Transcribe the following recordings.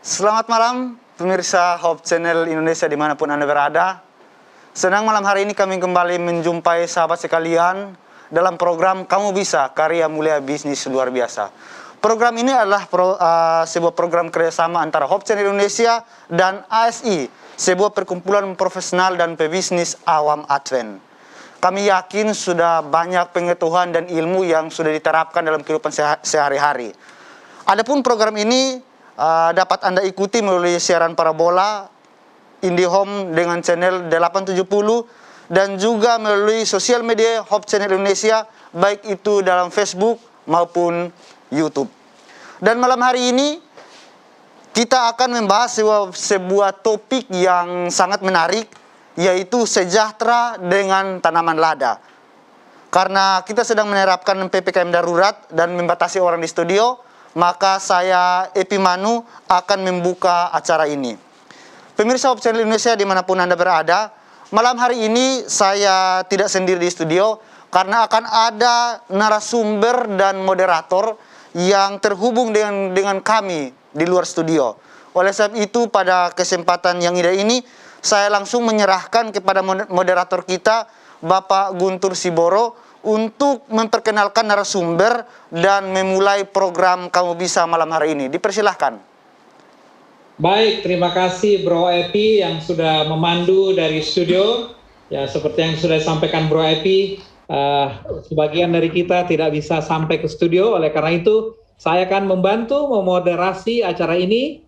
Selamat malam pemirsa Hope Channel Indonesia dimanapun Anda berada. Senang malam hari ini kami kembali menjumpai sahabat sekalian dalam program Kamu Bisa, Karya Mulia Bisnis Luar Biasa. Program ini adalah sebuah program kerjasama antara Hope Channel Indonesia dan ASI, sebuah perkumpulan profesional dan pebisnis awam Advent. Kami yakin sudah banyak pengetahuan dan ilmu yang sudah diterapkan dalam kehidupan sehari-hari. Adapun program ini dapat Anda ikuti melalui siaran parabola IndiHome dengan channel 870 dan juga melalui sosial media Hope Channel Indonesia, baik itu dalam Facebook maupun YouTube. Dan malam hari ini kita akan membahas sebuah topik yang sangat menarik, yaitu sejahtera dengan tanaman lada. Karena kita sedang menerapkan PPKM darurat dan membatasi orang di studio, maka saya Epi Manu akan membuka acara ini. Pemirsa Hope Channel Indonesia dimanapun Anda berada, malam hari ini saya tidak sendiri di studio karena akan ada narasumber dan moderator yang terhubung dengan kami di luar studio. Oleh sebab itu pada kesempatan yang indah ini saya langsung menyerahkan kepada moderator kita, Bapak Guntur Siboro, untuk memperkenalkan narasumber dan memulai program Kamu Bisa malam hari ini. Dipersilahkan. Baik, terima kasih Bro Epi yang sudah memandu dari studio. Ya, seperti yang sudah disampaikan Bro Epi, sebagian dari kita tidak bisa sampai ke studio. Oleh karena itu, saya akan membantu memoderasi acara ini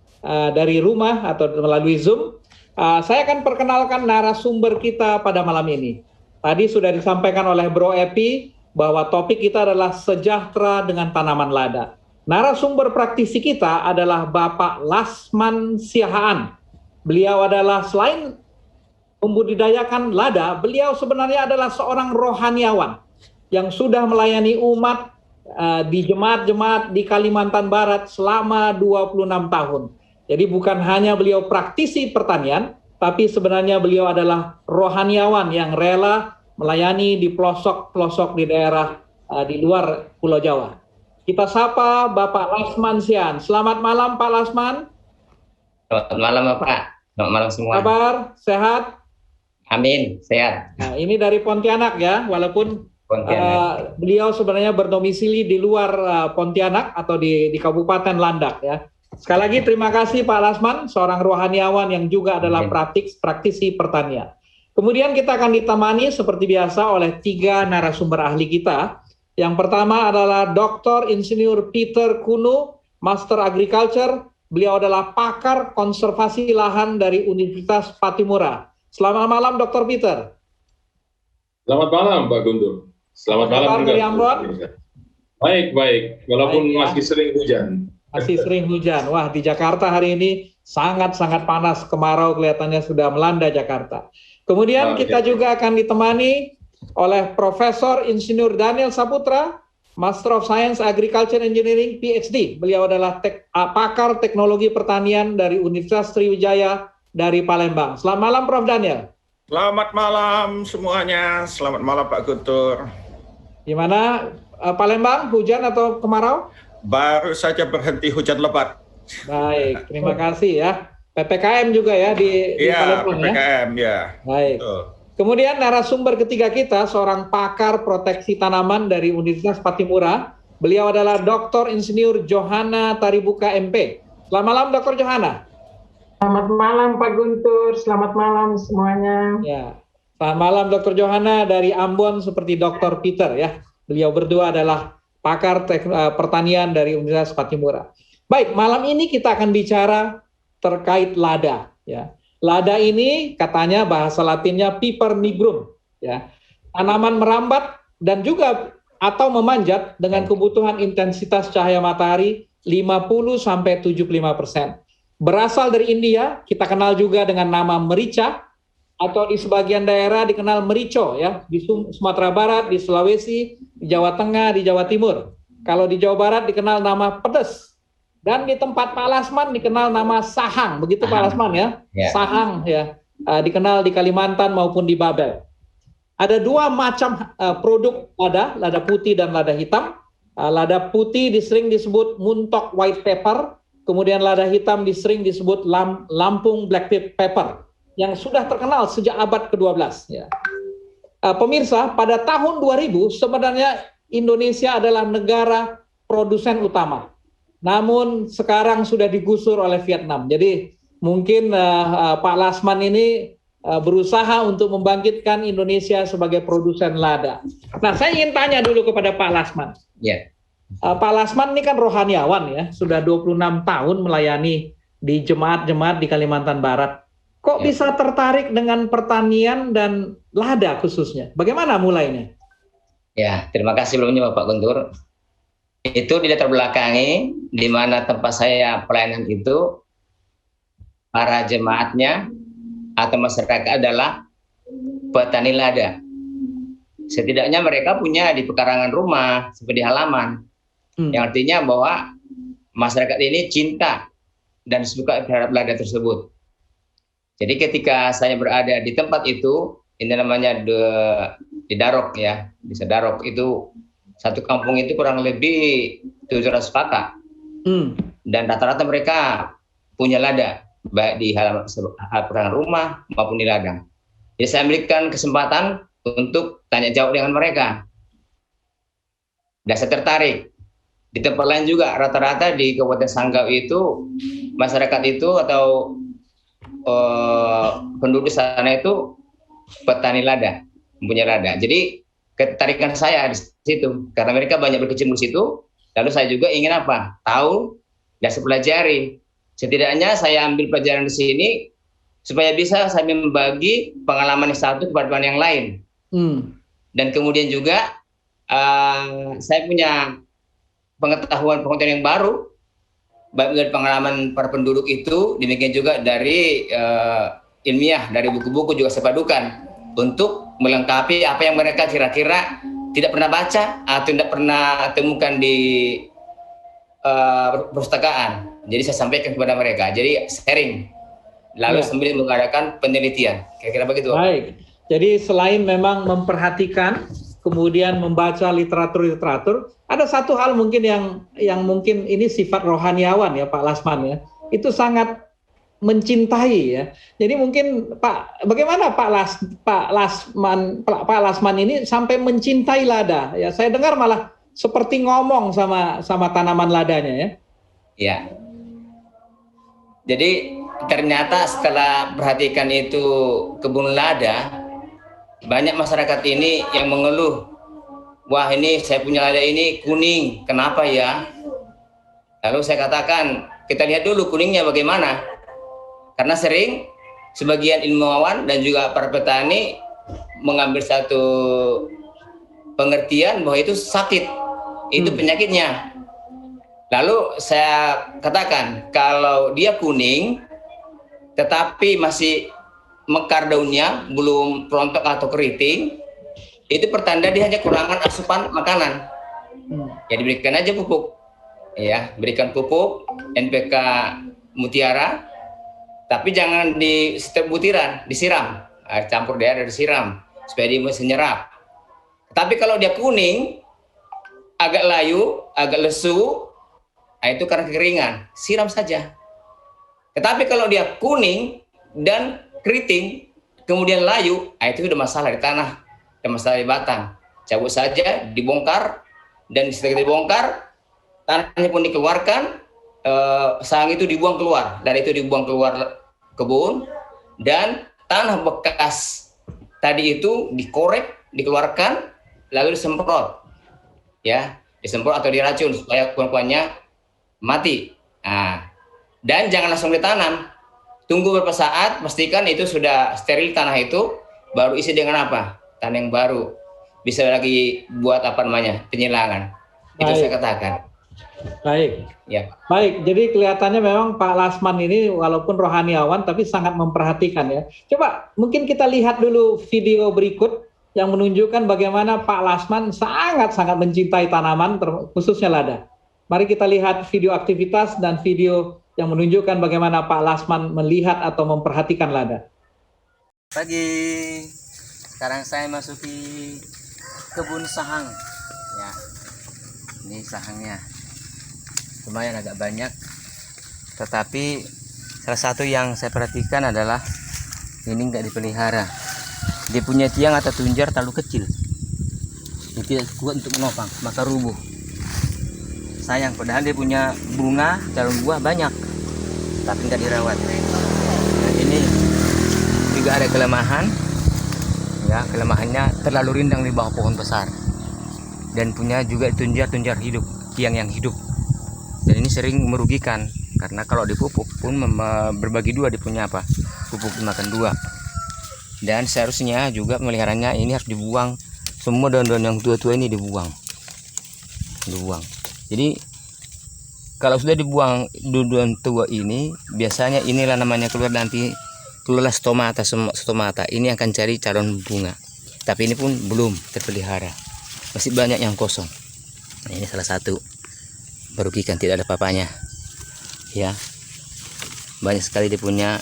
dari rumah atau melalui Zoom. Saya akan perkenalkan narasumber kita pada malam ini. Tadi sudah disampaikan oleh Bro Epi bahwa topik kita adalah sejahtera dengan tanaman lada. Narasumber praktisi kita adalah Bapak Lasman Siahaan. Beliau adalah selain membudidayakan lada, beliau sebenarnya adalah seorang rohaniawan yang sudah melayani umat di jemaat-jemaat di Kalimantan Barat selama 26 tahun. Jadi bukan hanya beliau praktisi pertanian, tapi sebenarnya beliau adalah rohaniawan yang rela melayani di pelosok-pelosok di daerah di luar Pulau Jawa. Kita sapa Bapak Lasman Siahaan. Selamat malam Pak Lasman. Selamat malam Bapak. Selamat malam semua. Kabar sehat? Amin, sehat. Nah, ini dari Pontianak ya, walaupun beliau sebenarnya berdomisili di luar Pontianak atau di Kabupaten Landak ya. Sekali lagi terima kasih Pak Lasman, seorang rohaniawan yang juga adalah praktisi pertanian. Kemudian kita akan ditemani seperti biasa oleh 3 narasumber ahli kita. Yang pertama adalah Dr. Insinyur Peter Kuno, Master Agriculture. Beliau adalah pakar konservasi lahan dari Universitas Patimura. Selamat malam Dr. Peter. Selamat malam Pak Guntur. Selamat malam dari Ambon. Baik, walaupun masih sering hujan. Masih sering hujan. Wah, di Jakarta hari ini sangat-sangat panas. Kemarau kelihatannya sudah melanda Jakarta. Kemudian kita juga akan ditemani oleh Profesor Insinyur Daniel Saputra, Master of Science Agriculture Engineering, PhD. Beliau adalah pakar teknologi pertanian dari Universitas Sriwijaya dari Palembang. Selamat malam Prof. Daniel. Selamat malam semuanya. Selamat malam Pak Guntur. Gimana Palembang, hujan atau kemarau? Baru saja berhenti hujan lebat. Baik, terima kasih ya. PPKM juga ya di Palembang PPKM, ya. Baik. Betul. Kemudian narasumber ketiga kita, seorang pakar proteksi tanaman dari Universitas Patimura. Beliau adalah Dr. Insinyur Johana Taribuka MP. Selamat malam Dr. Johana. Selamat malam Pak Guntur, selamat malam semuanya. Ya, selamat malam Dr. Johana dari Ambon seperti Dr. Peter ya. Beliau berdua adalah pakar pertanian dari Universitas Patimura. Baik, malam ini kita akan bicara terkait lada. Ya, lada ini katanya bahasa Latinnya Piper nigrum. Ya, tanaman merambat dan juga atau memanjat dengan kebutuhan intensitas cahaya matahari 50-75%. Berasal dari India, kita kenal juga dengan nama merica atau di sebagian daerah dikenal merico ya, di Sumatera Barat, di Sulawesi, di Jawa Tengah, di Jawa Timur. Kalau di Jawa Barat dikenal nama pedes. Dan di tempat Pak Lasman dikenal nama sahang, begitu Pak Lasman ya? Sahang ya, dikenal di Kalimantan maupun di Babel. Ada 2 macam produk lada putih dan lada hitam. Lada putih sering disebut muntok white pepper, kemudian lada hitam sering disebut Lampung Black Pepper yang sudah terkenal sejak abad ke-12 ya. Pemirsa, pada tahun 2000 sebenarnya Indonesia adalah negara produsen utama. Namun sekarang sudah digusur oleh Vietnam. Jadi mungkin Pak Lasman ini berusaha untuk membangkitkan Indonesia sebagai produsen lada. Nah, saya ingin tanya dulu kepada Pak Lasman. Ya, Pak Lasman ini kan rohaniawan ya, sudah 26 tahun melayani di jemaat-jemaat di Kalimantan Barat. Kok Ya. bisa tertarik dengan pertanian dan lada khususnya? Bagaimana mulainya? ya. Terima kasih sebelumnya Bapak Guntur. Itu dilatar belakangi di mana tempat saya pelayanan itu para jemaatnya atau masyarakat adalah petani lada. Setidaknya mereka punya di pekarangan rumah, seperti halaman. Yang artinya bahwa masyarakat ini cinta dan suka terhadap lada tersebut. Jadi ketika saya berada di tempat itu, ini namanya di Darok ya, di Sedarok itu satu kampung itu kurang lebih 700 kakak. Dan rata-rata mereka punya lada, baik di halaman pekarangan rumah maupun di ladang. Jadi saya berikan kesempatan untuk tanya jawab dengan mereka. Dan saya tertarik. Di tempat lain juga rata-rata di Kabupaten Sanggau itu masyarakat itu atau penduduk sana itu petani lada, mempunyai lada. Jadi ketertarikan saya di situ karena mereka banyak berkecimpung di situ. Lalu saya juga ingin apa? Tahu dan saya pelajari. Setidaknya saya ambil pelajaran di sini supaya bisa saya membagi pengalaman yang satu kepada yang lain. Dan kemudian juga saya punya pengetahuan yang baru, baik dari pengalaman para penduduk itu, demikian juga dari ilmiah, dari buku-buku juga saya padukan untuk melengkapi apa yang mereka kira-kira tidak pernah baca atau tidak pernah temukan di perpustakaan. Jadi saya sampaikan kepada mereka. Jadi sharing, lalu sambil mengadakan penelitian. Kira-kira begitu. Baik. Jadi selain memang memperhatikan, kemudian membaca literatur, ada satu hal mungkin yang mungkin ini sifat rohaniawan ya Pak Lasman ya, itu sangat mencintai ya. Jadi mungkin bagaimana Pak Lasman ini sampai mencintai lada ya? Saya dengar malah seperti ngomong sama tanaman ladanya ya. Ya. Jadi ternyata setelah perhatikan itu kebun lada, banyak masyarakat ini yang mengeluh, wah ini saya punya lada ini kuning, kenapa ya? Lalu saya katakan, kita lihat dulu kuningnya bagaimana. Karena sering sebagian ilmuwan dan juga para petani mengambil satu pengertian bahwa itu sakit, itu penyakitnya. Lalu saya katakan, kalau dia kuning, tetapi masih mekar daunnya, belum rontok atau keriting, itu pertanda dia hanya kurangan asupan makanan. Ya diberikan aja pupuk, ya berikan pupuk NPK Mutiara, tapi jangan di setiap butiran disiram, campur di air disiram supaya dia bisa nyerap. Tapi kalau dia kuning, agak layu, agak lesu, itu karena kekeringan, siram saja. Tetapi kalau dia kuning dan keriting, kemudian layu, itu sudah masalah di tanah, ada masalah di batang. Cabut saja, dibongkar, dan setelah dibongkar, tanahnya pun dikeluarkan, sarang itu dibuang keluar, dan itu dibuang keluar kebun, dan tanah bekas tadi itu dikorek, dikeluarkan, lalu disemprot, ya, disemprot atau diracun supaya kuman-kumannya mati. Nah, dan jangan langsung ditanam. Tunggu beberapa saat, pastikan itu sudah steril tanah itu, baru isi dengan apa? Tanah yang baru. Bisa lagi buat apa namanya? Penyilangan. Itu saya katakan. Baik. Ya. Baik, jadi kelihatannya memang Pak Lasman ini walaupun rohaniawan tapi sangat memperhatikan ya. Coba mungkin kita lihat dulu video berikut yang menunjukkan bagaimana Pak Lasman sangat-sangat mencintai tanaman, khususnya lada. Mari kita lihat video aktivitas dan video yang menunjukkan bagaimana Pak Lasman melihat atau memperhatikan lada. Pagi, sekarang saya masuki kebun sahang. Ya, ini sahangnya lumayan agak banyak. tetapi salah satu yang saya perhatikan adalah ini nggak dipelihara. Dia punya tiang atau tunjar terlalu kecil, dia tidak kuat untuk menopang, maka rubuh. Sayang, padahal dia punya bunga calon buah banyak, tapi nggak dirawat. Nah, ini juga ada kelemahan, ya, kelemahannya terlalu rindang di bawah pohon besar, dan punya juga tunjar hidup, tiang yang hidup, dan ini sering merugikan karena kalau dipupuk pun berbagi dua, dia punya apa, pupuk dimakan dua. Dan seharusnya juga meliharanya ini harus dibuang, semua daun-daun yang tua-tua ini dibuang. Jadi kalau sudah dibuang daun tua ini, biasanya inilah namanya keluarlah stomata. Ini akan cari calon bunga. Tapi ini pun belum terpelihara, masih banyak yang kosong. Nah, ini salah satu merugikan, tidak ada papanya, ya. Banyak sekali dia punya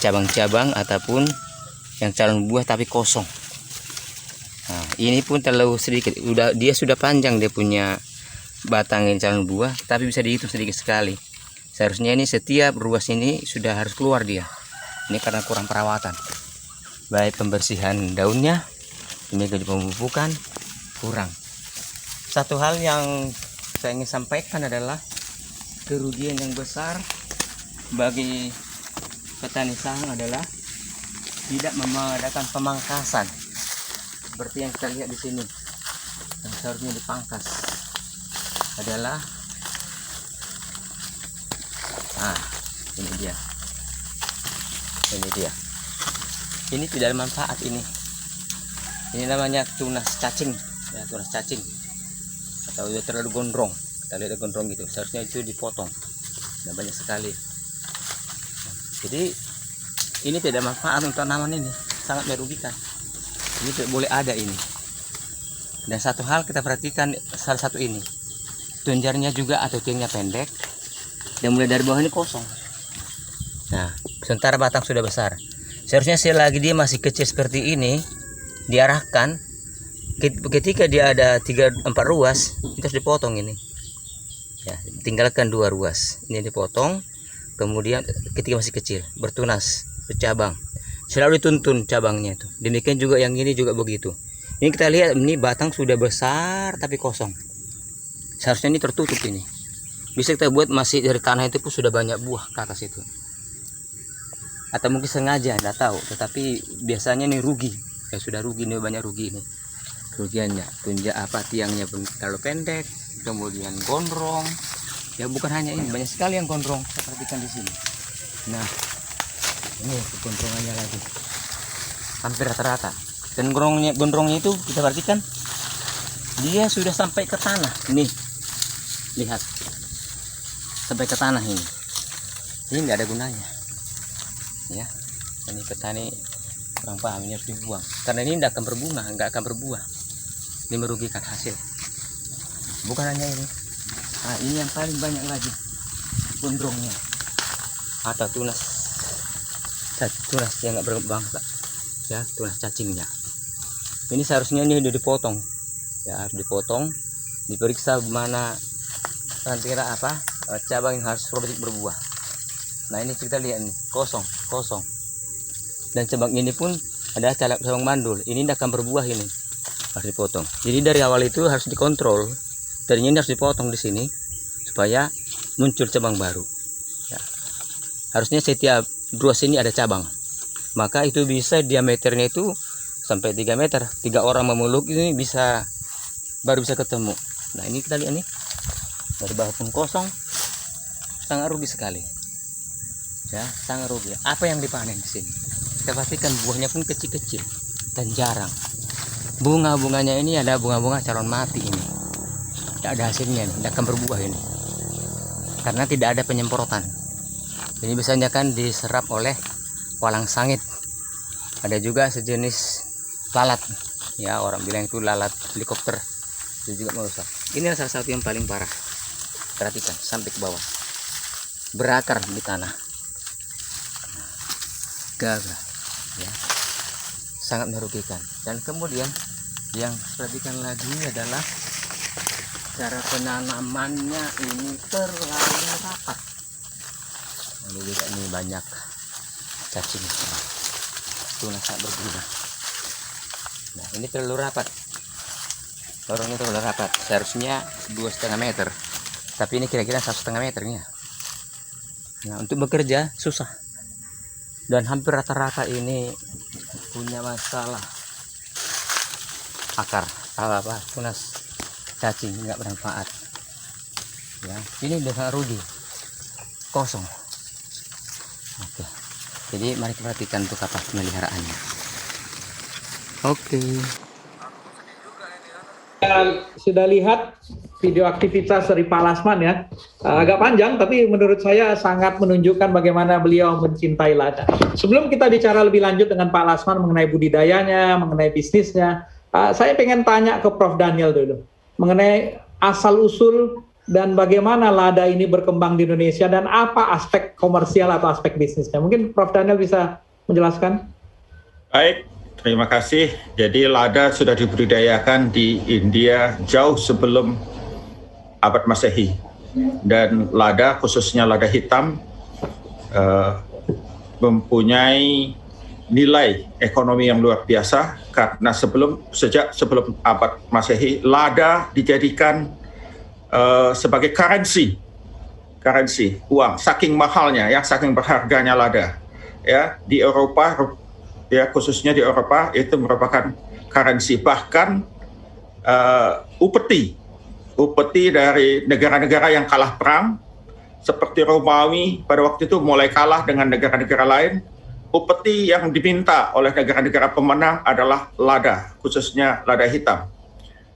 cabang-cabang ataupun yang calon buah tapi kosong. Nah, ini pun terlalu sedikit. Dia sudah panjang, dia punya batang yang calon buah, tapi bisa dihitung sedikit sekali. Seharusnya ini setiap ruas ini sudah harus keluar dia. Ini karena kurang perawatan, baik pembersihan daunnya, ini juga pemupukan kurang. Satu hal yang saya ingin sampaikan adalah kerugian yang besar bagi petani sahang adalah tidak mengadakan pemangkasan seperti yang kita lihat di sini. Yang seharusnya dipangkas adalah, nah ini dia, ini tidak ada manfaat. Ini namanya tunas cacing, ya, tunas cacing, atau dia terlalu gondrong. Kita lihat gondrong gitu, seharusnya itu dipotong. Nah, banyak sekali. Jadi ini tidak manfaat untuk tanaman ini, sangat merugikan. Ini tidak boleh ada ini. Dan satu hal kita perhatikan, salah satu ini tunjarnya juga atau tiangnya pendek, dan mulai dari bawah ini kosong. Nah, sementara batang sudah besar. Seharusnya selagi dia masih kecil seperti ini, diarahkan ketika dia ada 3-4 ruas, itu harus dipotong ini. Ya, tinggalkan 2 ruas. Ini dipotong. Kemudian ketika masih kecil, bertunas, bercabang, selalu dituntun cabangnya itu. Demikian juga yang ini juga begitu. Ini kita lihat, ini batang sudah besar tapi kosong. Seharusnya ini tertutup ini. Bisa kita buat masih dari tanah itu pun sudah banyak buah ke atas itu. Atau mungkin sengaja, tidak tahu. Tetapi biasanya ini rugi. Ya sudah rugi, ini banyak rugi ini. Kerugiannya, tiangnya pun terlalu pendek, kemudian gondrong. Ya bukan hanya ini, banyak sekali yang gondrong. Saya perhatikan di sini. Nah, ini gondrongannya lagi, hampir rata-rata. Dan gondrongnya itu kita perhatikan, dia sudah sampai ke tanah. Nih, lihat, sampai ke tanah ini. Ini nggak ada gunanya. Ya, ini petani kurang paham, ini harus dibuang. Karena ini tidak akan berbunga, nggak akan berbuah. Ini merugikan hasil. Bukan hanya ini. Nah, ini yang paling banyak lagi, gondrongnya atau tunas yang nggak berkembang, ya, tunas cacingnya. Ini seharusnya ini udah dipotong, ya, harus dipotong, diperiksa mana kira-kira apa cabang yang harus berbuah. Nah, ini kita lihat nih, kosong, dan cabang ini pun ada cabang mandul, ini tidak akan berbuah, ini harus dipotong. Jadi dari awal itu harus dikontrol. Tadinya ini harus dipotong di sini supaya muncul cabang baru. Ya. Harusnya setiap ruas ini ada cabang. Maka itu bisa diameternya itu sampai 3 meter. 3 orang memeluk ini baru bisa ketemu. Nah, ini kita lihat nih. Dari bawah pun kosong. Sangat rugi sekali. Ya, sangat rugi. Apa yang dipanen di sini? Kita pastikan buahnya pun kecil-kecil dan jarang. Bunga-bunganya ini ada bunga-bunga calon mati ini. Tidak ada hasilnya nih, tidak akan berbuah ini karena tidak ada penyemprotan. Ini biasanya kan diserap oleh walang sangit. Ada juga sejenis lalat, ya, orang bilang itu lalat helikopter, itu juga merusak. Ini salah satu yang paling parah. Perhatikan sampai ke bawah, berakar di tanah, gagah, ya, sangat merugikan. Dan kemudian yang perhatikan lagi adalah cara penanamannya ini terlalu rapat. Ini juga ini banyak cacing. Tunas sangat berguna. Nah, ini terlalu rapat. Lorongnya terlalu rapat. Seharusnya 2,5 meter. Tapi ini kira-kira 1,5 meternya. Nah, untuk bekerja susah. Dan hampir rata-rata ini punya masalah akar tunas cacing nggak bermanfaat. Ya, ini udah sangat rugi, kosong. Oke, jadi mari kita perhatikan untuk apa pemeliharaannya. Oke. Sudah lihat video aktivitas dari Pak Lasman ya, agak panjang tapi menurut saya sangat menunjukkan bagaimana beliau mencintai lada. Sebelum kita bicara lebih lanjut dengan Pak Lasman mengenai budidayanya, mengenai bisnisnya, saya pengen tanya ke Prof. Daniel dulu mengenai asal-usul dan bagaimana lada ini berkembang di Indonesia dan apa aspek komersial atau aspek bisnisnya. Mungkin Prof. Daniel bisa menjelaskan? Baik, terima kasih. Jadi lada sudah dibudidayakan di India jauh sebelum abad Masehi. Dan lada, khususnya lada hitam, mempunyai nilai ekonomi yang luar biasa karena sejak sebelum abad Masehi, lada dijadikan sebagai currency uang, saking mahalnya ya, saking berharganya lada ya. Di Eropa ya, khususnya di Eropa itu merupakan currency. Bahkan upeti dari negara-negara yang kalah perang seperti Romawi pada waktu itu mulai kalah dengan negara-negara lain. Upeti yang diminta oleh negara-negara pemenang adalah lada, khususnya lada hitam.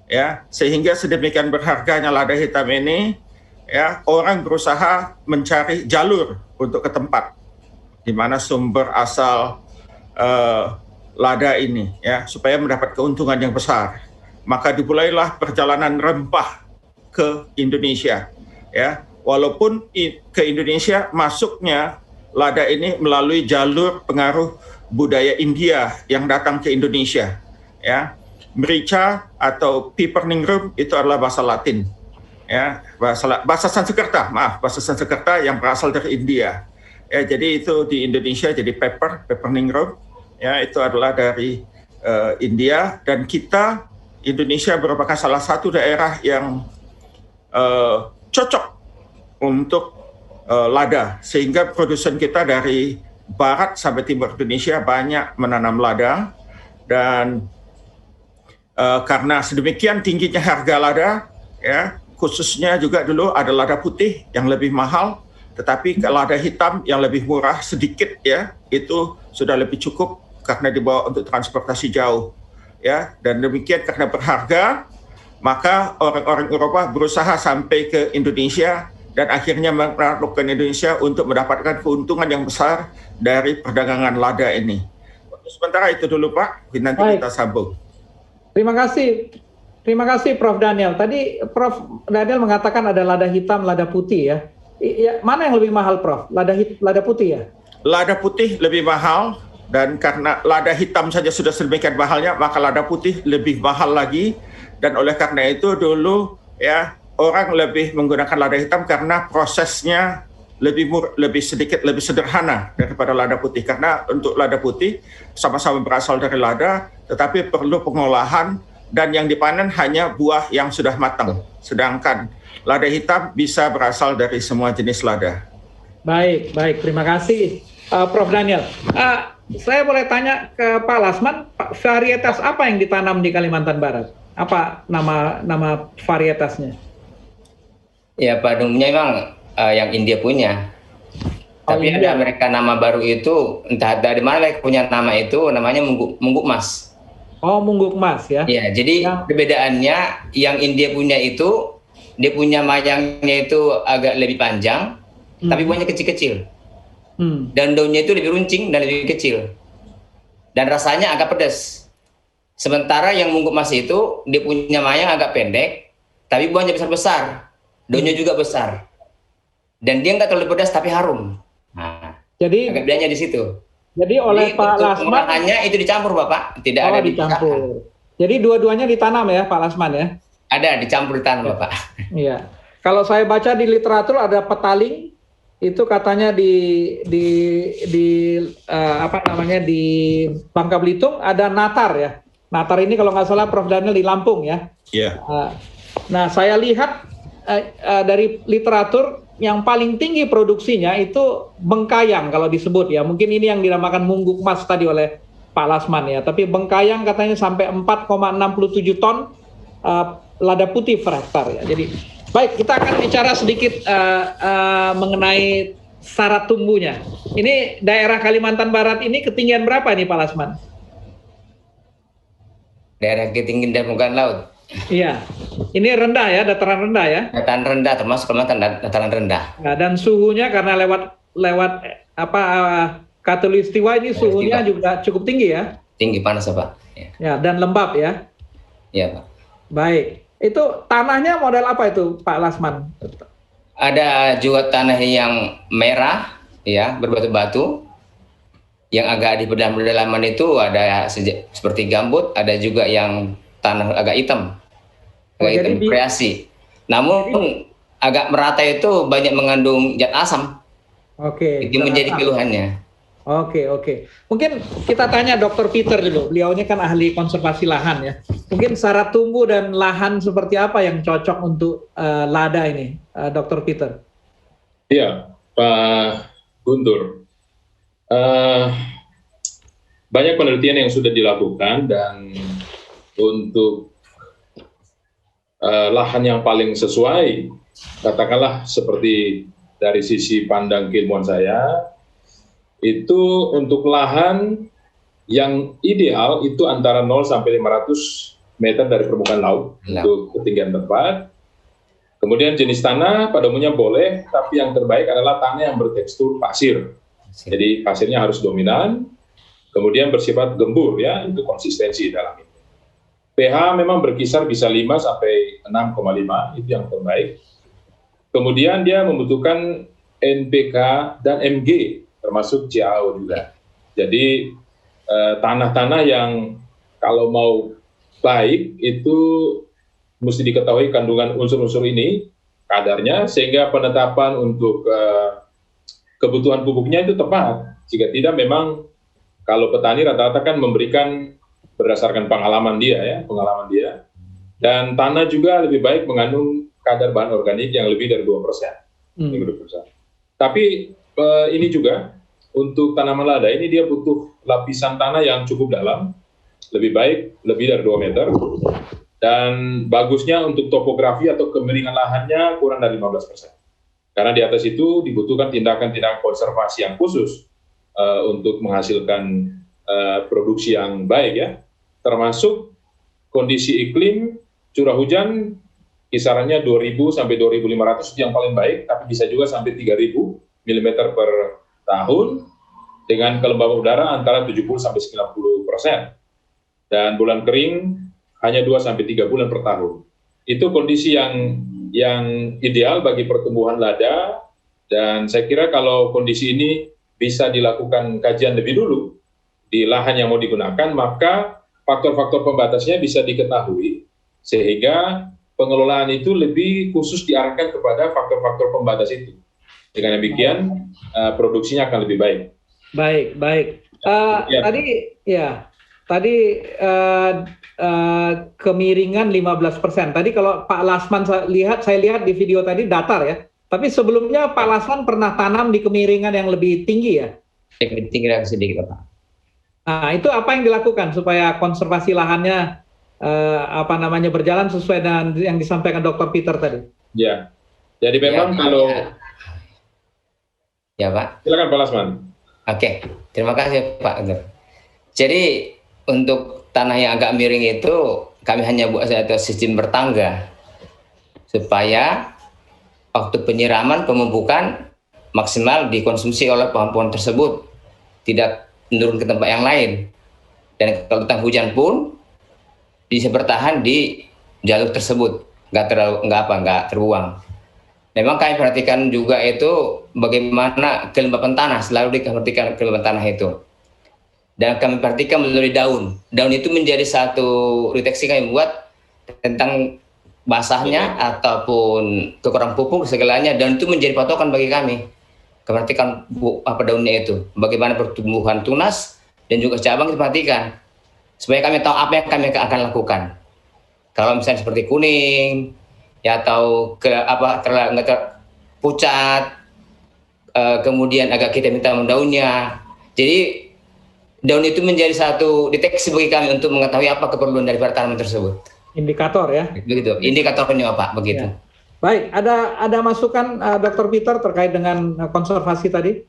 Ya, sehingga sedemikian berharganya lada hitam ini, ya, orang berusaha mencari jalur untuk ke tempat di mana sumber asal lada ini, ya, supaya mendapat keuntungan yang besar. Maka dimulailah perjalanan rempah ke Indonesia, ya. Walaupun ke Indonesia masuknya lada ini melalui jalur pengaruh budaya India yang datang ke Indonesia, ya. Merica atau Piperningram itu adalah bahasa Latin, ya, bahasa Sanskerta yang berasal dari India. Ya, jadi itu di Indonesia jadi Piperningram, ya, itu adalah dari India. Dan kita, Indonesia merupakan salah satu daerah yang cocok untuk lada, sehingga produsen kita dari barat sampai timur Indonesia banyak menanam lada. Dan karena sedemikian tingginya harga lada, ya, khususnya juga dulu ada lada putih yang lebih mahal, tetapi lada hitam yang lebih murah sedikit, ya, itu sudah lebih cukup karena dibawa untuk transportasi jauh, ya. Dan demikian karena berharga, maka orang-orang Eropa berusaha sampai ke Indonesia dan akhirnya menaklukkan Indonesia untuk mendapatkan keuntungan yang besar dari perdagangan lada ini. Sementara itu dulu Pak, nanti Baik. kita sambung. Terima kasih Prof. Daniel. Tadi Prof. Daniel mengatakan ada lada hitam, lada putih ya. Mana yang lebih mahal Prof? Lada putih ya? Lada putih lebih mahal, dan karena lada hitam saja sudah sedemikian mahalnya, maka lada putih lebih mahal lagi. Dan oleh karena itu dulu, ya, orang lebih menggunakan lada hitam karena prosesnya lebih sederhana daripada lada putih. Karena untuk lada putih sama-sama berasal dari lada, tetapi perlu pengolahan dan yang dipanen hanya buah yang sudah matang. Sedangkan lada hitam bisa berasal dari semua jenis lada. Baik. Terima kasih Prof. Daniel. Saya boleh tanya ke Pak Lasman, varietas apa yang ditanam di Kalimantan Barat? Apa nama varietasnya? Ya, pada umumnya memang yang India punya. Tapi India. ada mereka nama baru itu, entah dari mana punya nama itu, namanya mungguk mas. Oh, mungguk mas ya? Ya, jadi perbedaannya yang India punya itu, dia punya mayangnya itu agak lebih panjang, tapi buahnya kecil-kecil. Dan daunnya itu lebih runcing dan lebih kecil. Dan rasanya agak pedas. Sementara yang mungguk mas itu, dia punya mayang agak pendek, tapi buahnya besar-besar. Daunnya juga besar. Dan dia nggak terlalu pedas tapi harum. Nah, jadi agak bedanya di situ. Jadi oleh Pak Lasman pengolahannya itu dicampur Bapak, tidak ada dicampur. Jadi dua-duanya ditanam ya Pak Lasman ya? Ada dicampur ditanam Bapak. Iya. Kalau saya baca di literatur ada petaling, itu katanya apa namanya di Bangka Belitung ada Natar ya. Natar ini kalau nggak salah Prof Daniel di Lampung ya. Iya. Nah saya lihat dari literatur yang paling tinggi produksinya itu Bengkayang kalau disebut ya. Mungkin ini yang dinamakan mungguk emas tadi oleh Pak Lasman ya. Tapi Bengkayang katanya sampai 4,67 ton lada putih per hektar ya. Jadi baik, kita akan bicara sedikit mengenai syarat tumbuhnya. Ini daerah Kalimantan Barat ini ketinggian berapa nih Pak Lasman? Daerah ketinggian permukaan laut. Iya, ini rendah ya, dataran rendah ya. Dataran rendah, termasuk Kalimantan dataran rendah. Nah, dan suhunya karena lewat Katulistiwa ini suhunya juga cukup tinggi ya. Tinggi panas Pak. Ya, dan lembab ya. Iya Pak. Baik. Itu tanahnya model apa itu Pak Lasman? Ada juga tanah yang merah, ya, berbatu-batu. Yang agak di pedalaman itu ada seperti gambut, ada juga yang tanah agak hitam, hitam kreasi. Namun agak merata itu banyak mengandung zat asam. Oke. Itu menjadi keluhannya. Oke. Mungkin kita tanya Dr. Peter dulu. Beliaunya kan ahli konservasi lahan ya. Mungkin syarat tumbuh dan lahan seperti apa yang cocok untuk lada ini, Dr. Peter? Iya, Pak Guntur. Banyak penelitian yang sudah dilakukan dan untuk lahan yang paling sesuai, katakanlah seperti dari sisi pandang keilmuan saya, itu untuk lahan yang ideal itu antara 0 sampai 500 meter dari permukaan laut untuk ketinggian tempat. Kemudian jenis tanah pada umumnya boleh, tapi yang terbaik adalah tanah yang bertekstur pasir. Jadi pasirnya harus dominan, kemudian bersifat gembur ya, itu konsistensi dalam itu. pH memang berkisar bisa 5 sampai 6,5, itu yang terbaik. Kemudian dia membutuhkan NPK dan Mg, termasuk CaO juga. Jadi tanah-tanah yang kalau mau baik itu mesti diketahui kandungan unsur-unsur ini, kadarnya, sehingga penetapan untuk kebutuhan pupuknya itu tepat. Jika tidak, memang kalau petani rata-rata kan memberikan berdasarkan pengalaman dia. Dan tanah juga lebih baik mengandung kadar bahan organik yang lebih dari 2%. Tapi ini juga untuk tanaman lada ini dia butuh lapisan tanah yang cukup dalam, lebih baik lebih dari 2 meter, dan bagusnya untuk topografi atau kemiringan lahannya kurang dari 15%. Karena di atas itu dibutuhkan tindakan-tindakan konservasi yang khusus untuk menghasilkan produksi yang baik ya, termasuk kondisi iklim, curah hujan kisarannya 2.000 sampai 2.500 yang paling baik, tapi bisa juga sampai 3.000 mm per tahun, dengan kelembaban udara antara 70 sampai 90%. Dan bulan kering hanya 2 sampai 3 bulan per tahun. Itu kondisi yang ideal bagi pertumbuhan lada, dan saya kira kalau kondisi ini bisa dilakukan kajian lebih dulu di lahan yang mau digunakan, maka faktor-faktor pembatasnya bisa diketahui, sehingga pengelolaan itu lebih khusus diarahkan kepada faktor-faktor pembatas itu. Dengan demikian, produksinya akan lebih baik. Baik. Tadi kemiringan 15%. Tadi kalau Pak Lasman saya lihat di video tadi datar ya. Tapi sebelumnya Pak Lasman pernah tanam di kemiringan yang lebih tinggi ya? Lebih tinggi sedikit Pak. Nah, itu apa yang dilakukan supaya konservasi lahannya berjalan sesuai dengan yang disampaikan Dr. Peter tadi? Ya. Jadi memang kalau ya Pak. Silakan Pak Lasman. Oke, terima kasih Pak. Jadi untuk tanah yang agak miring itu kami hanya buat satu sistem bertangga supaya waktu penyiraman pemupukan maksimal dikonsumsi oleh pohon-pohon tersebut, tidak menurun ke tempat yang lain. Dan kalau datang hujan pun bisa bertahan di jalur tersebut, nggak terbuang. Memang kami perhatikan juga itu bagaimana kelembapan tanah, selalu diperhatikan kelembapan tanah itu. Dan kami perhatikan melalui daun. Daun itu menjadi satu deteksi kami buat tentang basahnya ataupun kekurangan pupuk segalanya. Daun itu menjadi patokan bagi kami. perhatikan daunnya itu, bagaimana pertumbuhan tunas dan juga cabang diperhatikan, supaya kami tahu apa yang kami akan lakukan. Kalau misalnya seperti kuning, ya atau pucat, kemudian agak kita minta daunnya. Jadi daun itu menjadi satu deteksi bagi kami untuk mengetahui apa keperluan dari tanaman tersebut. Indikator ya. Begitu, indikatornya Pak, begitu. Ya. Baik, ada masukan Dr. Peter terkait dengan konservasi tadi?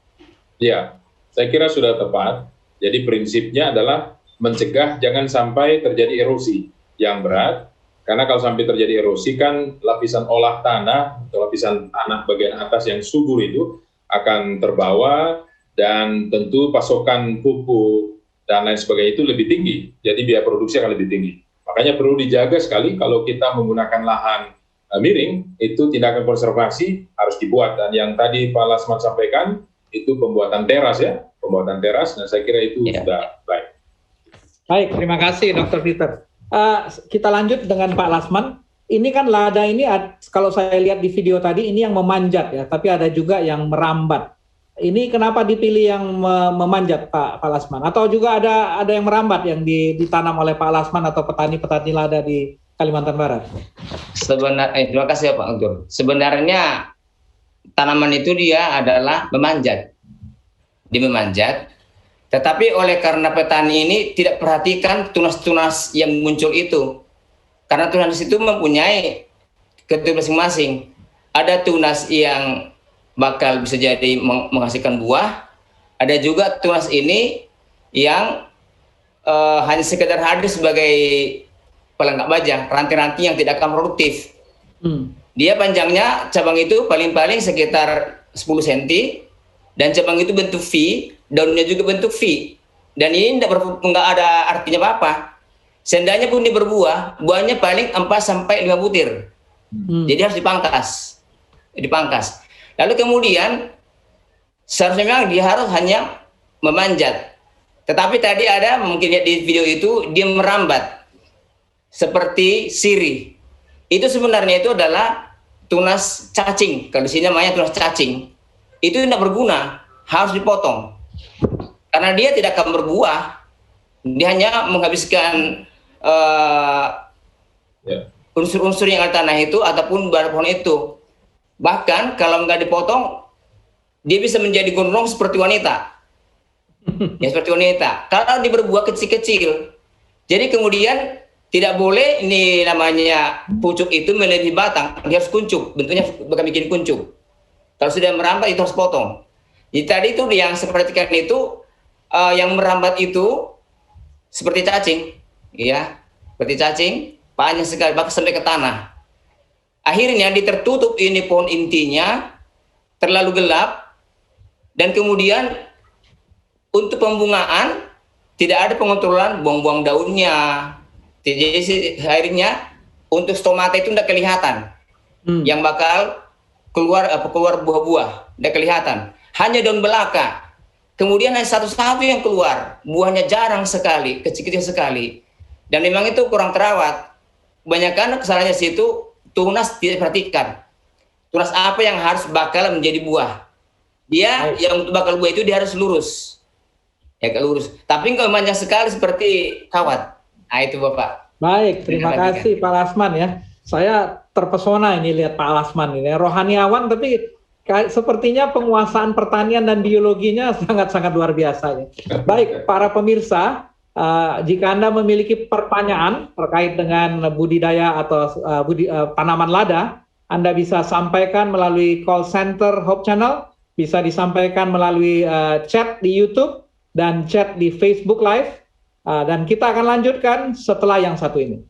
Ya, saya kira sudah tepat. Jadi prinsipnya adalah mencegah jangan sampai terjadi erosi yang berat, karena kalau sampai terjadi erosi kan lapisan olah tanah atau lapisan tanah bagian atas yang subur itu akan terbawa, dan tentu pasokan pupuk dan lain sebagainya itu lebih tinggi, jadi biaya produksi akan lebih tinggi. Makanya perlu dijaga sekali kalau kita menggunakan lahan miring, itu tindakan konservasi harus dibuat. Dan yang tadi Pak Lasman sampaikan, itu pembuatan teras ya, pembuatan teras, dan saya kira itu sudah baik. Baik, terima kasih Dr. Peter. Kita lanjut dengan Pak Lasman. Ini kan lada ini, kalau saya lihat di video tadi, ini yang memanjat ya, tapi ada juga yang merambat. Ini kenapa dipilih yang memanjat Pak Lasman? Atau juga ada yang merambat yang ditanam oleh Pak Lasman atau petani-petani lada di Kalimantan Barat? Terima kasih Pak Untur. Sebenarnya tanaman itu dia adalah memanjat. Dia memanjat, tetapi oleh karena petani ini tidak perhatikan tunas-tunas yang muncul itu. Karena tunas itu mempunyai keturunan masing-masing. Ada tunas yang bakal bisa jadi menghasilkan buah, ada juga tunas ini yang hanya sekedar hadir sebagai pelengkap baja, ranting-ranting yang tidak akan produktif. Dia panjangnya cabang itu paling-paling sekitar 10 cm, dan cabang itu bentuk V, daunnya juga bentuk V, dan ini nggak ada artinya apa-apa. Seandainya pun dia berbuah, buahnya paling 4-5 butir. Jadi harus dipangkas. Lalu kemudian seharusnya memang dia harus hanya memanjat. Tetapi tadi ada mungkin lihat di video itu dia merambat seperti sirih. Itu sebenarnya itu adalah tunas cacing. Kalau di sini namanya tunas cacing. Itu tidak berguna, harus dipotong. Karena dia tidak akan berbuah. Dia hanya menghabiskan unsur-unsur yang ada tanah itu ataupun bahan pohon itu. Bahkan kalau nggak dipotong, dia bisa menjadi gondrong seperti wanita. Ya, seperti wanita. Kalau dia berbuah kecil-kecil. Jadi kemudian tidak boleh ini namanya pucuk itu melebihi batang. Dia harus kuncup, bentuknya bakal bikin kuncup. Kalau sudah merambat itu harus potong. Jadi tadi itu yang saya perhatikan itu yang merambat itu seperti cacing, ya, seperti cacing, banyak sekali bahkan sampai ke tanah. Akhirnya ditertutup ini pohon intinya, terlalu gelap, dan kemudian untuk pembungaan tidak ada pengontrolan buang-buang daunnya. Jadi akhirnya untuk stomata itu tidak kelihatan, yang bakal keluar buah-buah, tidak kelihatan. Hanya daun belaka. Kemudian hanya satu-satu yang keluar, buahnya jarang sekali, kecil-kecil sekali. Dan memang itu kurang terawat. Kebanyakan kesalahannya situ tunas tidak diperhatikan. Tunas apa yang harus bakal menjadi buah? Dia yang bakal buah itu dia harus lurus. Ya lurus. Tapi kalau banyak sekali seperti kawat. Nah itu Bapak. Baik, terima kasih Pak Lasman ya. Saya terpesona ini lihat Pak Lasman ini. Rohaniawan tapi sepertinya penguasaan pertanian dan biologinya sangat-sangat luar biasa ya. Baik, para pemirsa, jika Anda memiliki pertanyaan terkait dengan budidaya atau tanaman lada, Anda bisa sampaikan melalui call center Hope Channel, bisa disampaikan melalui chat di YouTube dan chat di Facebook Live, dan kita akan lanjutkan setelah yang satu ini.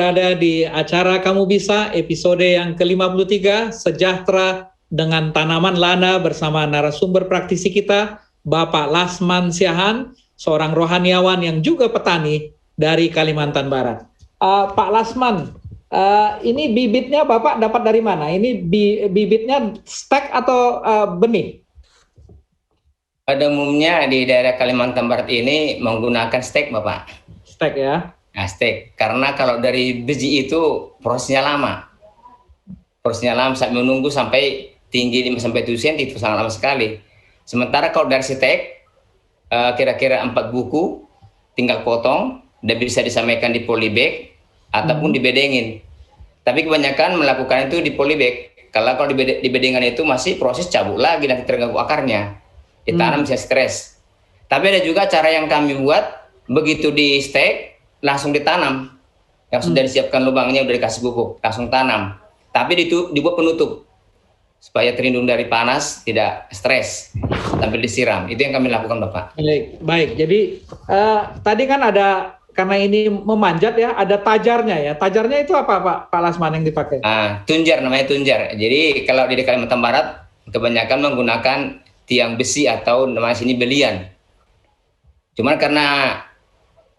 berada di acara Kamu Bisa episode yang ke-53, Sejahtera dengan Tanaman Lada, bersama narasumber praktisi kita, Bapak Lasman Siahaan, seorang rohaniawan yang juga petani dari Kalimantan Barat. Pak Lasman, ini bibitnya Bapak dapat dari mana? Ini bibitnya stek atau benih? Pada umumnya di daerah Kalimantan Barat ini menggunakan stek, Bapak. Stek ya? Nah, stek. Karena kalau dari biji itu prosesnya lama. Prosesnya lama sampai menunggu sampai tinggi 5-7 cm, itu sangat lama sekali. Sementara kalau dari stek, kira-kira 4 buku, tinggal potong, dan bisa disampaikan di polybag, ataupun dibedengin. Tapi kebanyakan melakukan itu di polybag. Kalau di bedengan itu masih proses cabut lagi, nanti terganggu akarnya. Ditanam bisa stres. Tapi ada juga cara yang kami buat, begitu di stek langsung ditanam, yang sudah disiapkan lubangnya, udah dikasih pupuk, langsung tanam. Tapi dibuat penutup supaya terlindung dari panas, tidak stres sambil disiram. Itu yang kami lakukan, Bapak. Baik. Jadi tadi kan ada, karena ini memanjat ya, ada tajarnya ya. Tajarnya itu apa, Pak Lasman, yang dipakai? Tunjar, namanya tunjar. Jadi kalau di Kalimantan Barat kebanyakan menggunakan tiang besi atau namanya sini belian. Cuman karena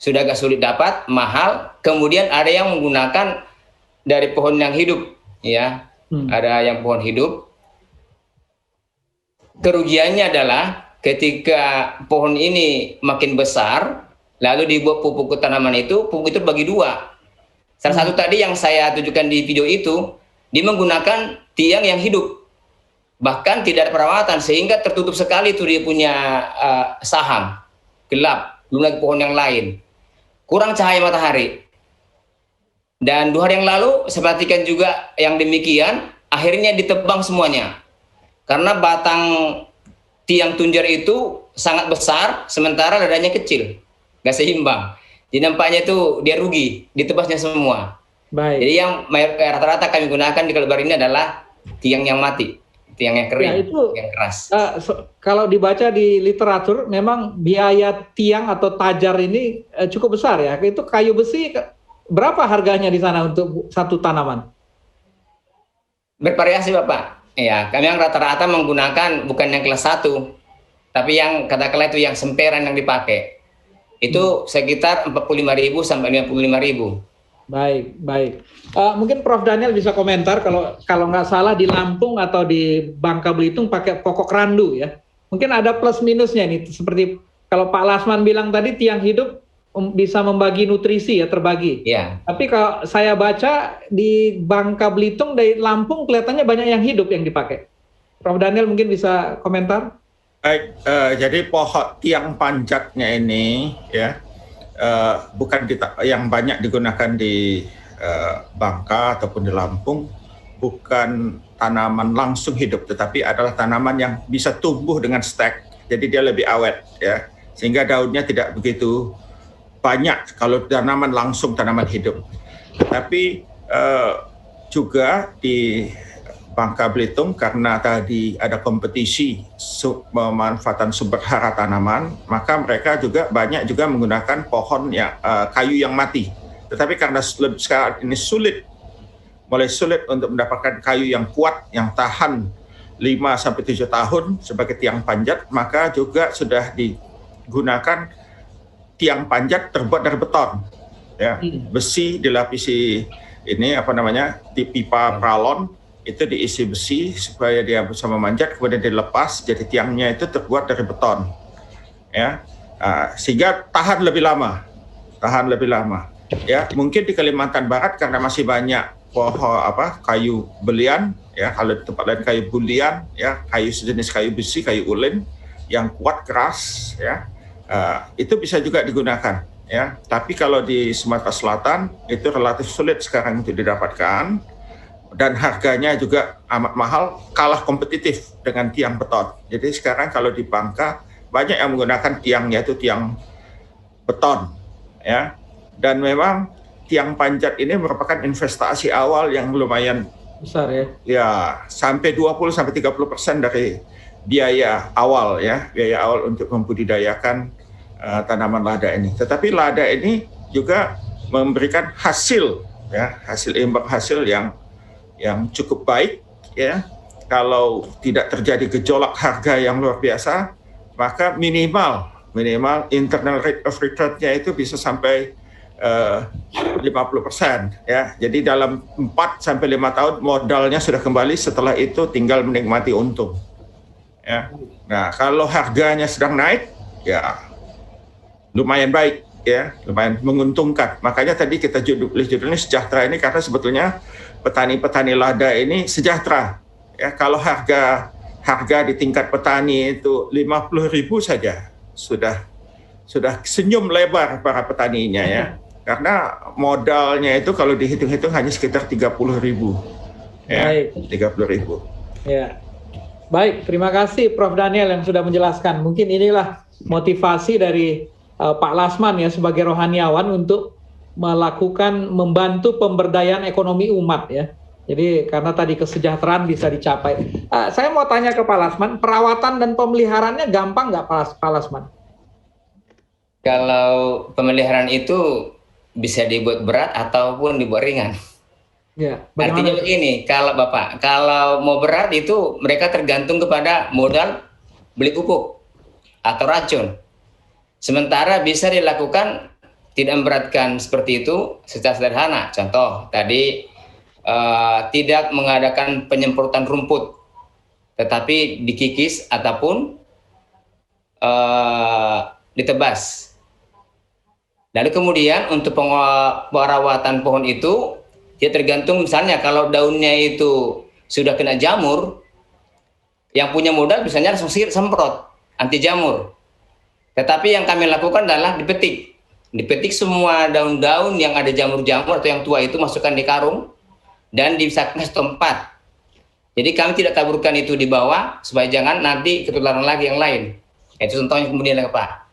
sudah agak sulit dapat, mahal, kemudian ada yang menggunakan dari pohon yang hidup, ya. Ada yang pohon hidup. Kerugiannya adalah ketika pohon ini makin besar, lalu dibuat pupuk tanaman itu, pupuk itu bagi dua. Salah satu tadi yang saya tunjukkan di video itu, dia menggunakan tiang yang hidup. Bahkan tidak ada perawatan, sehingga tertutup sekali itu dia punya saham, gelap, belum lagi pohon yang lain. Kurang cahaya matahari. Dan 2 hari yang lalu, saya perhatikan juga yang demikian, akhirnya ditebang semuanya. Karena batang tiang tunjar itu sangat besar, sementara dadanya kecil. Nggak seimbang. Jadi nampaknya itu dia rugi, ditebasnya semua. Baik. Jadi yang rata-rata kami gunakan di Kalimantan ini adalah tiang yang mati. Tiang yang kering, ya, itu, yang keras. Kalau dibaca di literatur, memang biaya tiang atau tajar ini cukup besar ya. Itu kayu besi, berapa harganya di sana untuk satu tanaman? Bervariasi, Bapak. Ya, kami yang rata-rata menggunakan bukan yang kelas 1, tapi yang katakanlah itu yang semperan yang dipakai. Itu sekitar 45.000 sampai 55.000. Baik. Mungkin Prof. Daniel bisa komentar, kalau nggak salah di Lampung atau di Bangka Belitung pakai pokok randu ya. Mungkin ada plus minusnya nih, seperti kalau Pak Lasman bilang tadi tiang hidup bisa membagi nutrisi ya, terbagi. Iya. Tapi kalau saya baca di Bangka Belitung, dari Lampung kelihatannya banyak yang hidup yang dipakai. Prof. Daniel mungkin bisa komentar. Baik, jadi pohon tiang panjatnya ini ya, bukan yang banyak digunakan di Bangka ataupun di Lampung, bukan tanaman langsung hidup, tetapi adalah tanaman yang bisa tumbuh dengan stek, jadi dia lebih awet ya, sehingga daunnya tidak begitu banyak kalau tanaman langsung, tanaman hidup. Tetapi juga di Bangka Belitung, karena tadi ada kompetisi pemanfaatan sumber hara tanaman, maka mereka juga banyak juga menggunakan pohon yang kayu yang mati. Tetapi karena sekarang ini mulai sulit untuk mendapatkan kayu yang kuat, yang tahan 5-7 tahun sebagai tiang panjat, maka juga sudah digunakan tiang panjat terbuat dari beton, ya, besi dilapisi di pipa pralon. Itu diisi besi supaya dia bisa memanjat, kemudian dilepas, jadi tiangnya itu terbuat dari beton, ya, sehingga tahan lebih lama, ya. Mungkin di Kalimantan Barat karena masih banyak pohon kayu belian, ya, kalau di tempat lain kayu bulian, ya, kayu sejenis kayu besi, kayu ulin yang kuat keras, ya, itu bisa juga digunakan, ya. Tapi kalau di Sumatera Selatan itu relatif sulit sekarang untuk didapatkan. Dan harganya juga amat mahal, kalah kompetitif dengan tiang beton. Jadi sekarang kalau di Bangka banyak yang menggunakan tiang, yaitu tiang beton, ya. Dan memang tiang panjat ini merupakan investasi awal yang lumayan besar ya. Ya, sampai 20-30% dari biaya awal untuk membudidayakan tanaman lada ini. Tetapi lada ini juga memberikan hasil ya, hasil imbang hasil yang cukup baik, ya. Kalau tidak terjadi gejolak harga yang luar biasa, maka minimal internal rate of return-nya itu bisa sampai 50%, ya. Jadi dalam 4 sampai 5 tahun modalnya sudah kembali, setelah itu tinggal menikmati untung. Ya. Nah, kalau harganya sedang naik, ya lumayan baik, ya, lumayan menguntungkan. Makanya tadi kita judulnya sejahtera ini, karena sebetulnya petani-petani lada ini sejahtera. Ya, kalau harga di tingkat petani itu 50.000 saja sudah senyum lebar para petaninya, ya. Karena modalnya itu kalau dihitung-hitung hanya sekitar 30.000. Ya, Baik. 30.000. Ya. Baik, terima kasih Prof. Daniel yang sudah menjelaskan. Mungkin inilah motivasi dari Pak Lasman ya sebagai rohaniawan untuk membantu pemberdayaan ekonomi umat, ya. Jadi karena tadi kesejahteraan bisa dicapai. Saya mau tanya ke Pak Lasman, perawatan dan pemeliharaannya gampang nggak Pak Lasman? Kalau pemeliharaan itu bisa dibuat berat ataupun dibuat ringan. Ya, Artinya begini, kalau mau berat itu mereka tergantung kepada modal beli pupuk atau racun. Sementara bisa dilakukan tidak memberatkan seperti itu secara sederhana. Contoh tadi tidak mengadakan penyemprotan rumput, tetapi dikikis ataupun ditebas. Lalu kemudian untuk perawatan pohon itu, ya tergantung misalnya kalau daunnya itu sudah kena jamur, yang punya modal misalnya langsung semprot anti jamur. Tetapi yang kami lakukan adalah dipetik semua daun-daun yang ada jamur-jamur atau yang tua itu masukkan di karung dan dipisahkan setempat. Jadi kami tidak taburkan itu di bawah supaya jangan nanti ketularan lagi yang lain. Itu contohnya kemudian Pak.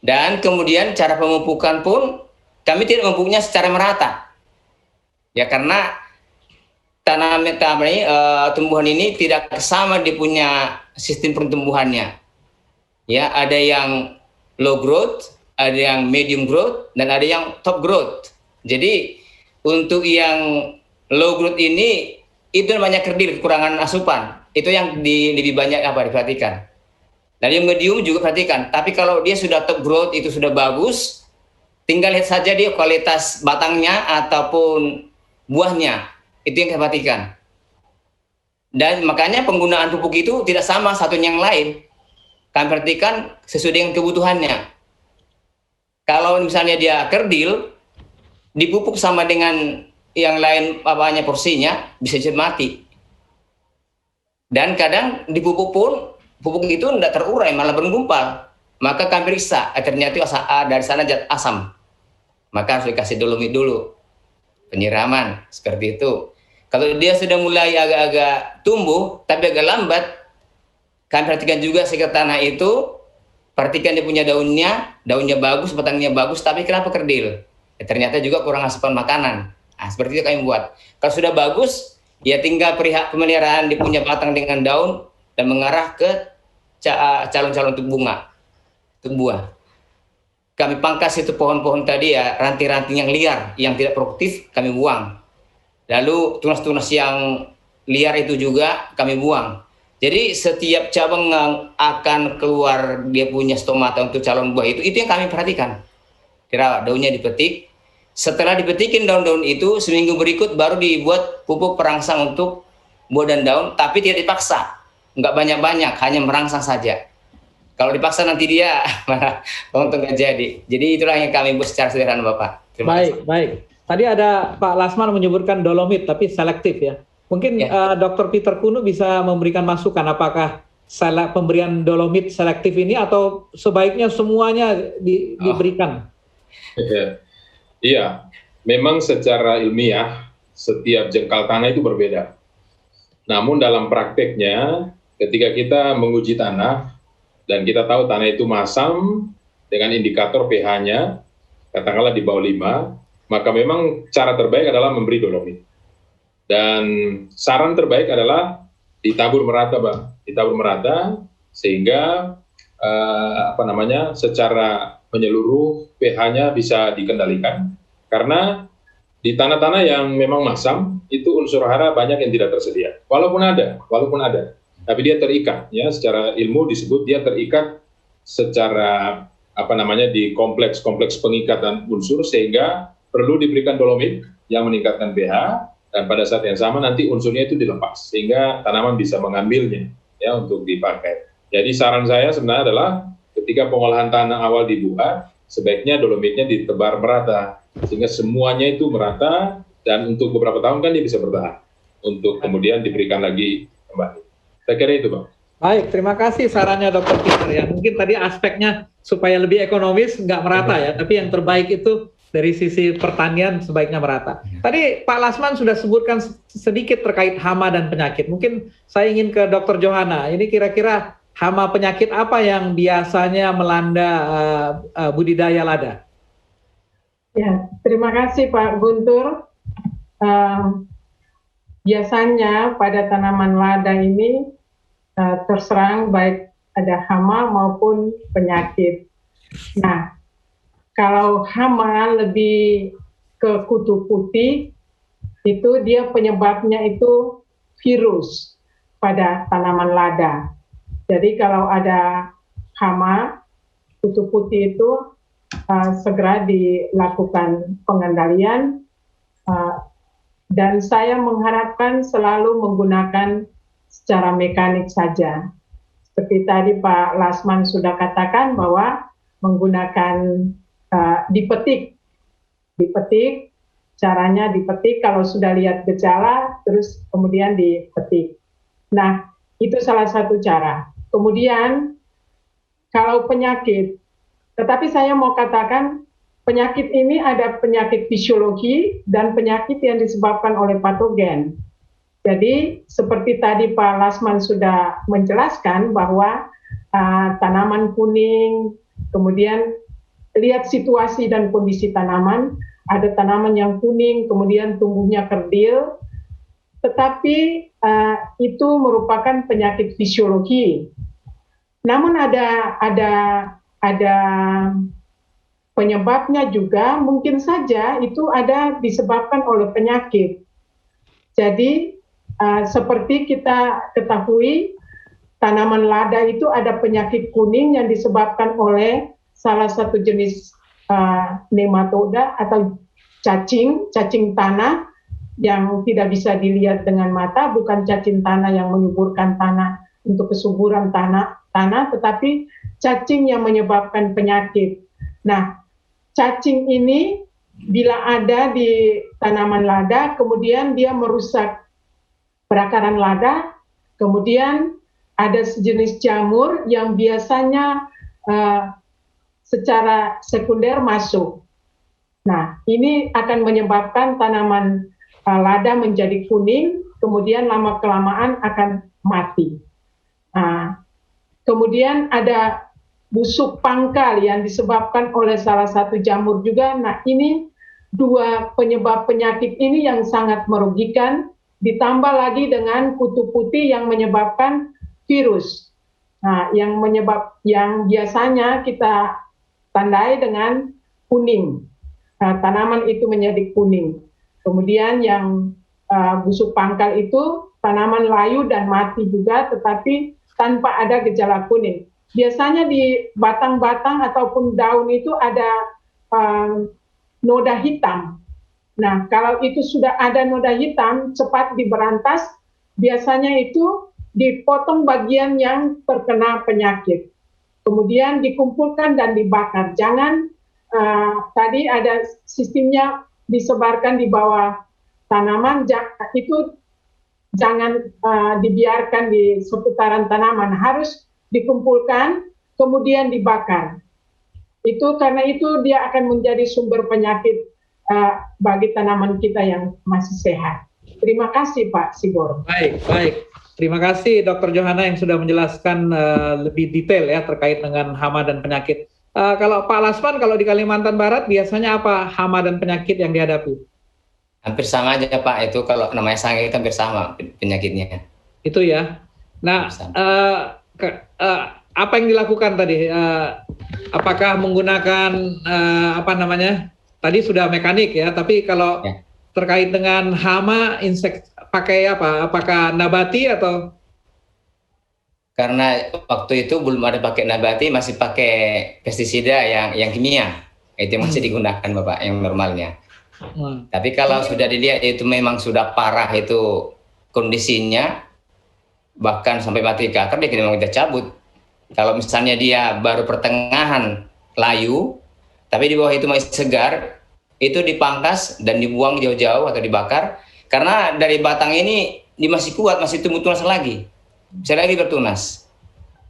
Dan kemudian cara pemupukan pun kami tidak memupuknya secara merata. Ya karena tumbuhan ini tidak sama dia punya sistem pertumbuhannya. Ya, ada yang low growth, ada yang medium growth, dan ada yang top growth. Jadi untuk yang low growth ini itu namanya kerdil, kekurangan asupan. Itu yang lebih banyak diperhatikan. Dan yang medium juga perhatikan. Tapi kalau dia sudah top growth itu sudah bagus, tinggal lihat saja dia kualitas batangnya ataupun buahnya. Itu yang kita perhatikan. Dan makanya penggunaan pupuk itu tidak sama satu yang lain. Kami perhatikan sesuai dengan kebutuhannya. Kalau misalnya dia kerdil, dipupuk sama dengan yang lain porsinya, bisa jadi mati. Dan kadang dipupuk pun, pupuk itu tidak terurai, malah bergumpal. Maka kami periksa, ternyata dari sana zat asam. Maka harus dikasih dolomit dulu. Penyiraman, seperti itu. Kalau dia sudah mulai agak-agak tumbuh, tapi agak lambat, kami perhatikan juga sekitar tanah itu, perhatikan dia punya daunnya bagus, batangnya bagus, tapi kenapa kerdil? Ya, ternyata juga kurang asupan makanan. Nah, seperti itu kami buat. Kalau sudah bagus, ya tinggal pemeliharaan dia punya batang dengan daun dan mengarah ke calon-calon untuk buah. Kami pangkas itu pohon-pohon tadi ya, ranting-ranting yang liar, yang tidak produktif kami buang. Lalu tunas-tunas yang liar itu juga kami buang. Jadi setiap cabang akan keluar dia punya stomata untuk calon buah itu yang kami perhatikan. Dirawat, daunnya dipetik. Setelah dipetikin daun-daun itu, seminggu berikut baru dibuat pupuk perangsang untuk buah dan daun, tapi tidak dipaksa. Nggak banyak-banyak, hanya merangsang saja. Kalau dipaksa nanti dia untung nggak jadi. Jadi itulah yang kami buat secara sederhana Bapak. Terima kasih. Baik. Tadi ada Pak Lasman menyebutkan dolomit, tapi selektif ya. Mungkin Dr. Peter Kuno bisa memberikan masukan apakah pemberian dolomit selektif ini atau sebaiknya semuanya diberikan? Iya, memang secara ilmiah setiap jengkal tanah itu berbeda. Namun dalam prakteknya ketika kita menguji tanah dan kita tahu tanah itu masam dengan indikator pH-nya katakanlah di bawah 5, maka memang cara terbaik adalah memberi dolomit. Dan saran terbaik adalah ditabur merata, Bang. Ditabur merata sehingga secara menyeluruh pH-nya bisa dikendalikan. Karena Di tanah-tanah yang memang masam, itu unsur hara banyak yang tidak tersedia. Walaupun ada, tapi dia terikat, ya, secara ilmu disebut dia terikat secara di kompleks pengikatan unsur, sehingga perlu diberikan dolomit yang meningkatkan pH, dan pada saat yang sama nanti unsurnya itu dilepas sehingga tanaman bisa mengambilnya, ya, untuk dipakai. Jadi saran saya sebenarnya adalah ketika pengolahan tanah awal dibuat, sebaiknya dolomitnya ditebar merata sehingga semuanya itu merata, dan untuk beberapa tahun kan dia bisa bertahan untuk kemudian diberikan lagi kembali. Saya kira itu, Bang. Baik, terima kasih sarannya Dr. Peter ya. Mungkin tadi aspeknya supaya lebih ekonomis nggak merata ya, tapi yang terbaik itu dari sisi pertanian sebaiknya merata. Tadi Pak Lasman sudah sebutkan sedikit terkait hama dan penyakit. Mungkin saya ingin ke Dr. Johanna. Ini kira-kira hama penyakit apa yang biasanya melanda budidaya lada? Ya, terima kasih Pak Guntur. Biasanya pada tanaman lada ini terserang baik ada hama maupun penyakit. Nah, kalau hama lebih ke kutu putih, itu dia penyebabnya itu virus pada tanaman lada. Jadi kalau ada hama kutu putih itu segera dilakukan pengendalian, dan saya mengharapkan selalu menggunakan secara mekanik saja. Seperti tadi Pak Lasman sudah katakan bahwa menggunakan dipetik, caranya dipetik, kalau sudah lihat gejala, terus kemudian dipetik. Nah, itu salah satu cara. Kemudian, kalau penyakit, tetapi saya mau katakan, penyakit ini ada penyakit fisiologi dan penyakit yang disebabkan oleh patogen. Jadi, seperti tadi Pak Lasman sudah menjelaskan bahwa tanaman kuning, kemudian lihat situasi dan kondisi tanaman, ada tanaman yang kuning, kemudian tumbuhnya kerdil, tetapi itu merupakan penyakit fisiologi. Namun ada penyebabnya juga, mungkin saja itu ada disebabkan oleh penyakit. Jadi seperti kita ketahui, tanaman lada itu ada penyakit kuning yang disebabkan oleh salah satu jenis nematoda atau cacing tanah yang tidak bisa dilihat dengan mata, bukan cacing tanah yang menyuburkan tanah untuk kesuburan tanah, tetapi cacing yang menyebabkan penyakit. Nah, cacing ini bila ada di tanaman lada, kemudian dia merusak perakaran lada, kemudian ada sejenis jamur yang biasanya secara sekunder masuk. Nah, ini akan menyebabkan tanaman lada menjadi kuning, kemudian lama-kelamaan akan mati. Kemudian ada busuk pangkal yang disebabkan oleh salah satu jamur juga. Nah, ini dua penyebab penyakit ini yang sangat merugikan, ditambah lagi dengan kutu putih yang menyebabkan virus. Nah, yang biasanya kita tandai dengan kuning. Tanaman itu menjadi kuning. Kemudian yang busuk pangkal itu tanaman layu dan mati juga, tetapi tanpa ada gejala kuning. Biasanya di batang-batang ataupun daun itu ada noda hitam. Nah, kalau itu sudah ada noda hitam, cepat diberantas, biasanya itu dipotong bagian yang terkena penyakit. Kemudian dikumpulkan dan dibakar. Jangan tadi ada sistemnya disebarkan di bawah tanaman, itu jangan dibiarkan di seputaran tanaman, harus dikumpulkan kemudian dibakar. Itu karena itu dia akan menjadi sumber penyakit bagi tanaman kita yang masih sehat. Terima kasih Pak Sigor. Baik. Terima kasih Dr. Johanna yang sudah menjelaskan lebih detail ya terkait dengan hama dan penyakit. Kalau Pak Lasman, kalau di Kalimantan Barat biasanya apa hama dan penyakit yang dihadapi? Hampir sama aja Pak, itu kalau namanya sange itu hampir sama penyakitnya. Itu ya. Nah, apa yang dilakukan tadi? Apakah menggunakan Tadi sudah mekanik ya, tapi kalau terkait dengan hama, insek, pakai apa? Apakah nabati atau? Karena waktu itu belum ada pakai nabati, masih pakai pestisida yang kimia. Itu masih digunakan Bapak, yang normalnya. Tapi kalau sudah dilihat itu memang sudah parah itu kondisinya, bahkan sampai mati ke akar, dia memang kita cabut. Kalau misalnya dia baru pertengahan layu, tapi di bawah itu masih segar, itu dipangkas dan dibuang jauh-jauh atau dibakar. Karena dari batang ini dia masih kuat, masih tumbuh tunas lagi. Bisa lagi bertunas.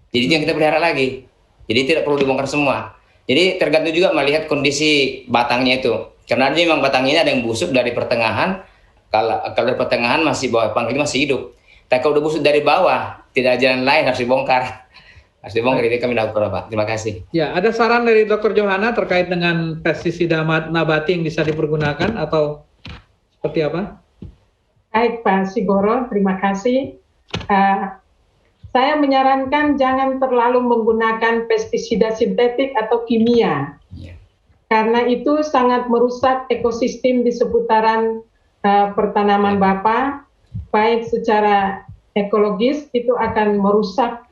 Jadi itu yang kita pelihara lagi. Jadi tidak perlu dibongkar semua. Jadi tergantung juga melihat kondisi batangnya itu. Karena memang batangnya ada yang busuk dari pertengahan. Kalau dari pertengahan masih bawah pangkal masih hidup. Tapi kalau udah busuk dari bawah, tidak jalan lain, harus dibongkar. Harus dibongkar, itu kami lakukan Pak. Terima kasih. Ya, ada saran dari Dr. Johanna terkait dengan pestisida nabati yang bisa dipergunakan atau seperti apa? Baik Pak Sigoro, terima kasih. Saya menyarankan jangan terlalu menggunakan pestisida sintetik atau kimia, karena itu sangat merusak ekosistem di seputaran pertanaman Bapak, baik secara ekologis itu akan merusak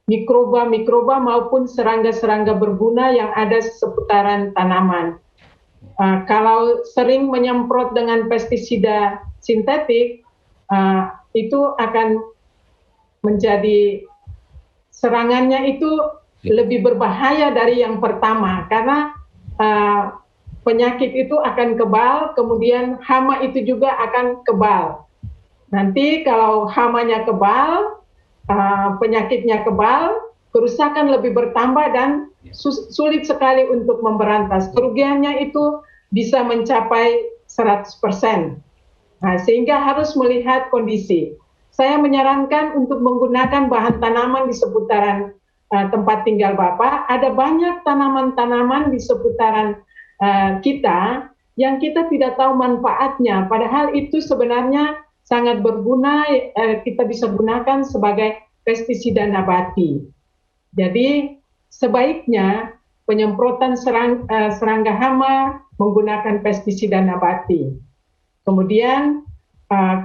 mikroba-mikroba maupun serangga-serangga berguna yang ada di seputaran tanaman. Kalau sering menyemprot dengan pestisida sintetik, itu akan menjadi serangannya itu lebih berbahaya dari yang pertama, karena penyakit itu akan kebal, kemudian hama itu juga akan kebal. Nanti kalau hamanya kebal, penyakitnya kebal, kerusakan lebih bertambah dan sulit sekali untuk memberantas. Kerugiannya itu bisa mencapai 100%. Nah, sehingga harus melihat kondisi. Saya menyarankan untuk menggunakan bahan tanaman di seputaran tempat tinggal Bapak. Ada banyak tanaman-tanaman di seputaran kita yang kita tidak tahu manfaatnya. Padahal itu sebenarnya sangat berguna, kita bisa gunakan sebagai pestisida nabati. Jadi sebaiknya penyemprotan serangga hama menggunakan pestisida nabati. Kemudian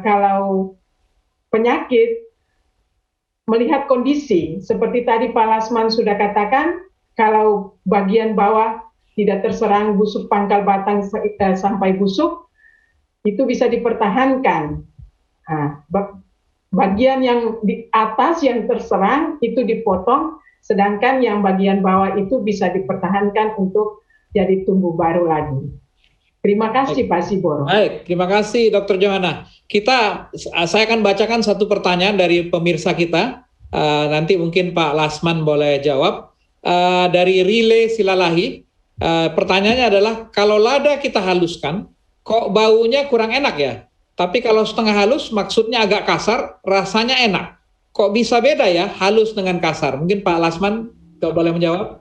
kalau penyakit, melihat kondisi, seperti tadi Pak Lasman sudah katakan, kalau bagian bawah tidak terserang busuk pangkal batang sampai busuk, itu bisa dipertahankan. Nah, bagian yang di atas yang terserang itu dipotong, sedangkan yang bagian bawah itu bisa dipertahankan untuk jadi tumbuh baru lagi. Terima kasih Pak Sigoro. Baik, terima kasih Dr. Johanna. Saya akan bacakan satu pertanyaan dari pemirsa kita. Nanti mungkin Pak Lasman boleh jawab. Dari Rile Silalahi, pertanyaannya adalah, kalau lada kita haluskan, kok baunya kurang enak ya? Tapi kalau setengah halus, maksudnya agak kasar, rasanya enak. Kok bisa beda ya, halus dengan kasar? Mungkin Pak Lasman boleh menjawab?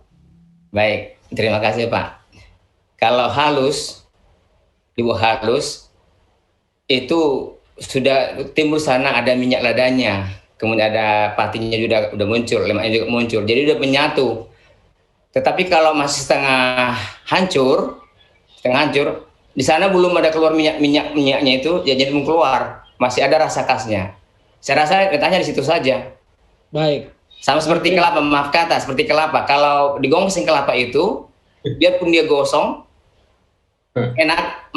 Baik, terima kasih Pak. Kalau halus, dibuat halus, itu sudah timbul sana ada minyak ladanya, kemudian ada patinya juga udah muncul, lemaknya juga muncul, jadi udah menyatu. Tetapi kalau masih setengah hancur, di sana belum ada keluar minyaknya itu, jadi belum keluar, masih ada rasa khasnya. Saya rasa letaknya di situ saja. Baik. Sama seperti kelapa, maaf kata, seperti kelapa. Kalau digongsing kelapa itu, biarpun dia gosong, enak,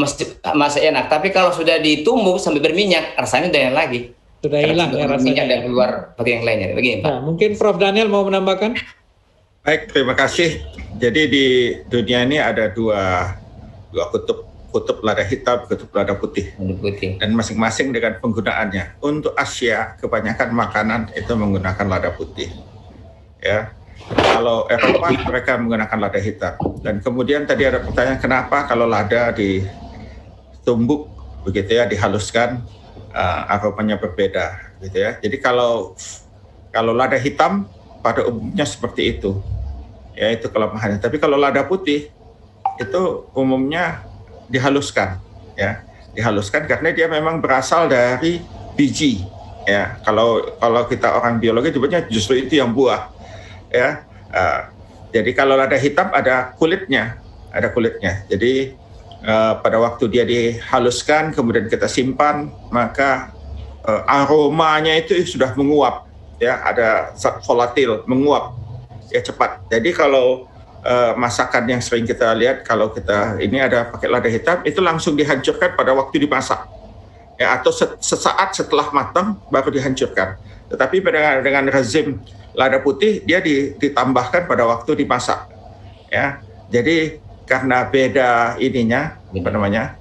masih enak. Tapi kalau sudah ditumbuk sampai berminyak, rasanya udah yang lagi. Sudah hilang ya rasanya. Minyak dan keluar bagian yang lainnya. Begini Pak. Nah, mungkin Prof. Daniel mau menambahkan? Baik, terima kasih. Jadi di dunia ini ada dua kutub lada hitam, kutub lada putih. Dan masing-masing dengan penggunaannya. Untuk Asia, kebanyakan makanan itu menggunakan lada putih. Ya. Kalau Eropa mereka menggunakan lada hitam. Dan kemudian tadi ada pertanyaan, kenapa kalau lada ditumbuk begitu ya, dihaluskan, aromanya berbeda gitu ya. Jadi kalau lada hitam pada umumnya seperti itu. Ya, itu kelemahannya. Tapi kalau lada putih itu umumnya dihaluskan ya. Dihaluskan karena dia memang berasal dari biji ya. Kalau kita orang biologi sebutnya justru itu yang buah. Ya, jadi kalau lada hitam ada kulitnya. Jadi pada waktu dia dihaluskan kemudian kita simpan, maka aromanya itu sudah menguap, ya, ada zat volatil menguap, ya, cepat. Jadi kalau masakan yang sering kita lihat, kalau kita ini ada pakai lada hitam, itu langsung dihancurkan pada waktu dimasak, ya, atau sesaat setelah matang baru dihancurkan. Tetapi dengan rezim lada putih dia ditambahkan pada waktu dimasak, ya. Jadi karena beda ininya, apa namanya,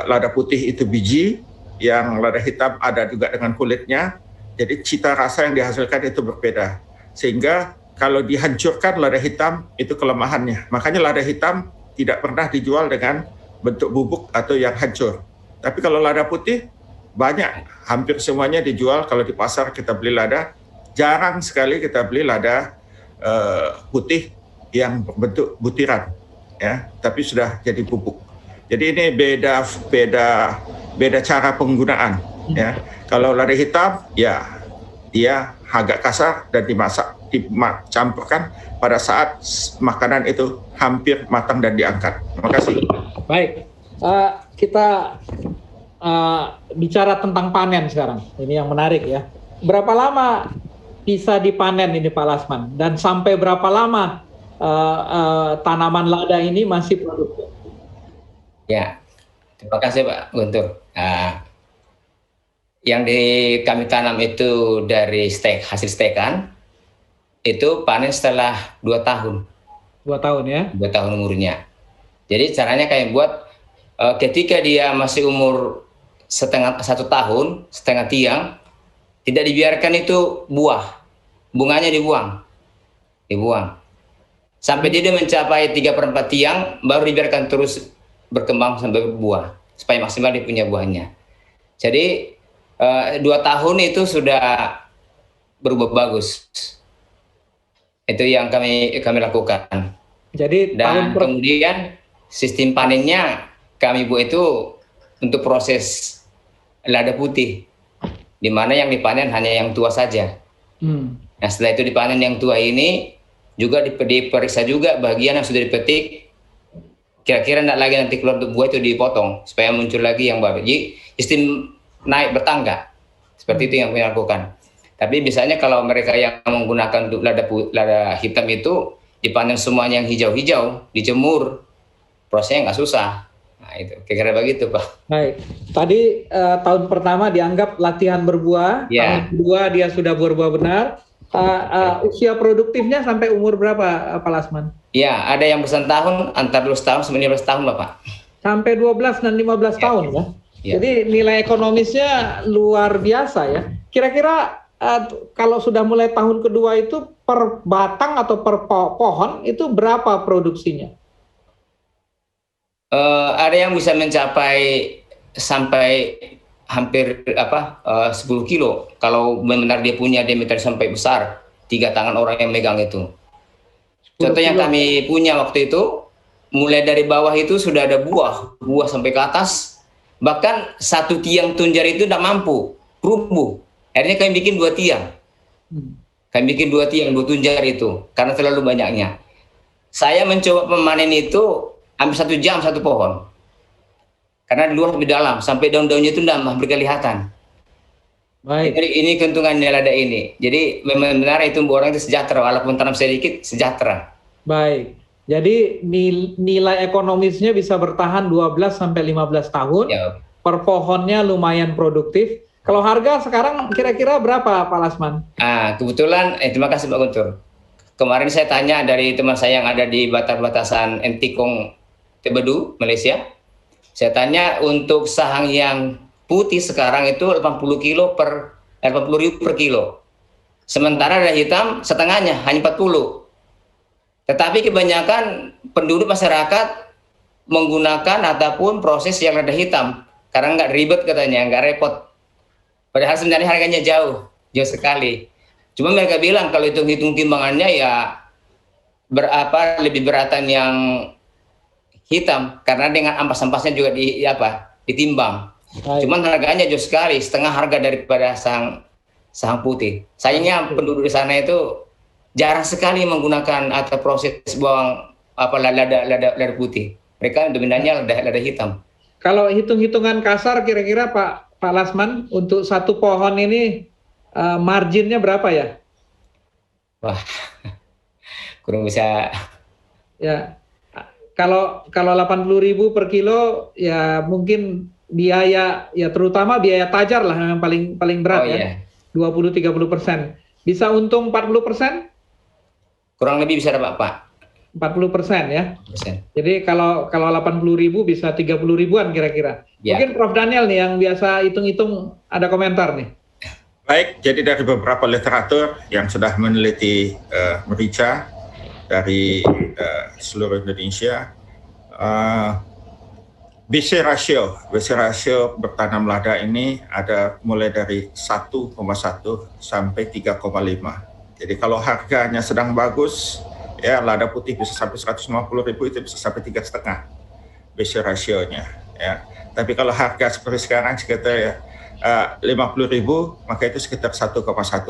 lada putih itu biji, yang lada hitam ada juga dengan kulitnya, jadi cita rasa yang dihasilkan itu berbeda. Sehingga kalau dihancurkan lada hitam itu kelemahannya. Makanya lada hitam tidak pernah dijual dengan bentuk bubuk atau yang hancur. Tapi kalau lada putih banyak, hampir semuanya dijual. Kalau di pasar kita beli lada, jarang sekali kita beli lada putih yang berbentuk butiran, ya, tapi sudah jadi bubuk. Jadi ini beda cara penggunaan, ya. Kalau lada hitam, ya dia agak kasar dan dicampurkan pada saat makanan itu hampir matang dan diangkat. Terima kasih. Baik, kita bicara tentang panen sekarang. Ini yang menarik, ya. Berapa lama bisa dipanen ini Pak Lasman? Dan sampai berapa lama tanaman lada ini masih produktif? Ya, terima kasih Pak Guntur. Yang kami tanam itu dari hasil stekan, itu panen setelah 2 tahun. 2 tahun, ya? 2 tahun umurnya. Jadi caranya kayak buat ketika dia masih umur 1 tahun, setengah tiang, tidak dibiarkan itu bunganya dibuang. Sampai dia mencapai 3/4 tiang, baru dibiarkan terus berkembang sampai berbuah, supaya maksimal dia punya buahnya. Jadi 2 tahun itu sudah berubah bagus. Itu yang kami lakukan. Jadi dan kemudian sistem panennya kami buat itu untuk proses lada putih, di mana yang dipanen hanya yang tua saja. Nah, setelah itu dipanen yang tua ini juga diperiksa juga bagian yang sudah dipetik, kira-kira tidak lagi nanti keluar buah itu dipotong supaya muncul lagi yang baru. Jadi sistem naik bertangga, seperti itu yang kami lakukan. Tapi biasanya kalau mereka yang menggunakan lada hitam itu dipanen semuanya yang hijau-hijau, dijemur, prosesnya nggak susah. Nah itu kira-kira begitu Pak. Baik, tadi tahun pertama dianggap latihan berbuah, tahun kedua dia sudah berbuah benar. Usia produktifnya sampai umur berapa Pak Lasman? Ya, ada yang belasan tahun, antara 12 tahun sampai 15 tahun Bapak. Sampai 12 dan 15 tahun ya? Jadi nilai ekonomisnya luar biasa ya. Kira-kira kalau sudah mulai tahun kedua itu per batang atau per pohon itu berapa produksinya? Ada yang bisa mencapai sampai hampir 10 kilo kalau benar dia punya diameter sampai besar, 3 tangan orang yang megang itu. Contoh yang kami punya waktu itu, mulai dari bawah itu sudah ada buah sampai ke atas, bahkan 1 tiang tunjar itu tidak mampu, rubuh. Akhirnya kami bikin 2 tiang. Kami bikin 2 tiang, 2 tunjar itu, karena terlalu banyaknya. Saya mencoba memanen itu hampir 1 jam 1 pohon. Karena di luar lebih dalam, sampai daun-daunnya itu tidak berkelihatan. Baik. Jadi ini keuntungannya lada ini. Jadi memang benar itu orang itu sejahtera, walaupun tanam sedikit, sejahtera. Baik. Jadi nilai ekonomisnya bisa bertahan 12 sampai 15 tahun. Ya. Per pohonnya lumayan produktif. Kalau harga sekarang kira-kira berapa Pak Lasman? Kebetulan, terima kasih Pak Guntur. Kemarin saya tanya dari teman saya yang ada di batasan Entikong, Tebedu, Malaysia. Saya tanya untuk sahang yang putih sekarang itu 80 ribu per kilo. Sementara lada hitam setengahnya, hanya 40. Tetapi kebanyakan penduduk masyarakat menggunakan ataupun proses yang lada hitam. Karena nggak ribet katanya, nggak repot. Padahal sebenarnya harganya jauh sekali. Cuma mereka bilang kalau hitung timbangannya ya lebih beratan yang hitam karena dengan ampas-ampasnya juga ditimbang. Cuman harganya jauh sekali, setengah harga daripada sahang putih. Sayangnya penduduk di sana itu jarang sekali menggunakan atau proses buang lada putih. Mereka dominannya lada hitam. Kalau hitung-hitungan kasar kira-kira Pak Lasman untuk satu pohon ini marginnya berapa ya? Wah, kurang bisa. Ya, kalau 80.000 per kilo ya mungkin biaya ya terutama biaya tajar lah yang paling berat ya. 20-30%. Bisa untung 40%? Kurang lebih bisa dapat Pak. 40% ya. Persen. Jadi kalau 80.000 bisa 30.000-an kira-kira. Ya. Mungkin Prof Daniel nih yang biasa hitung-hitung ada komentar nih. Baik, jadi dari beberapa literatur yang sudah meneliti merica dari seluruh Indonesia, BC ratio bertanam lada ini ada mulai dari 1,1 sampai 3,5. Jadi kalau harganya sedang bagus, ya lada putih bisa sampai 150.000, itu bisa sampai 3,5 BC ratio-nya. Ya. Tapi kalau harga seperti sekarang sekitar ya 50.000, maka itu sekitar 1,1.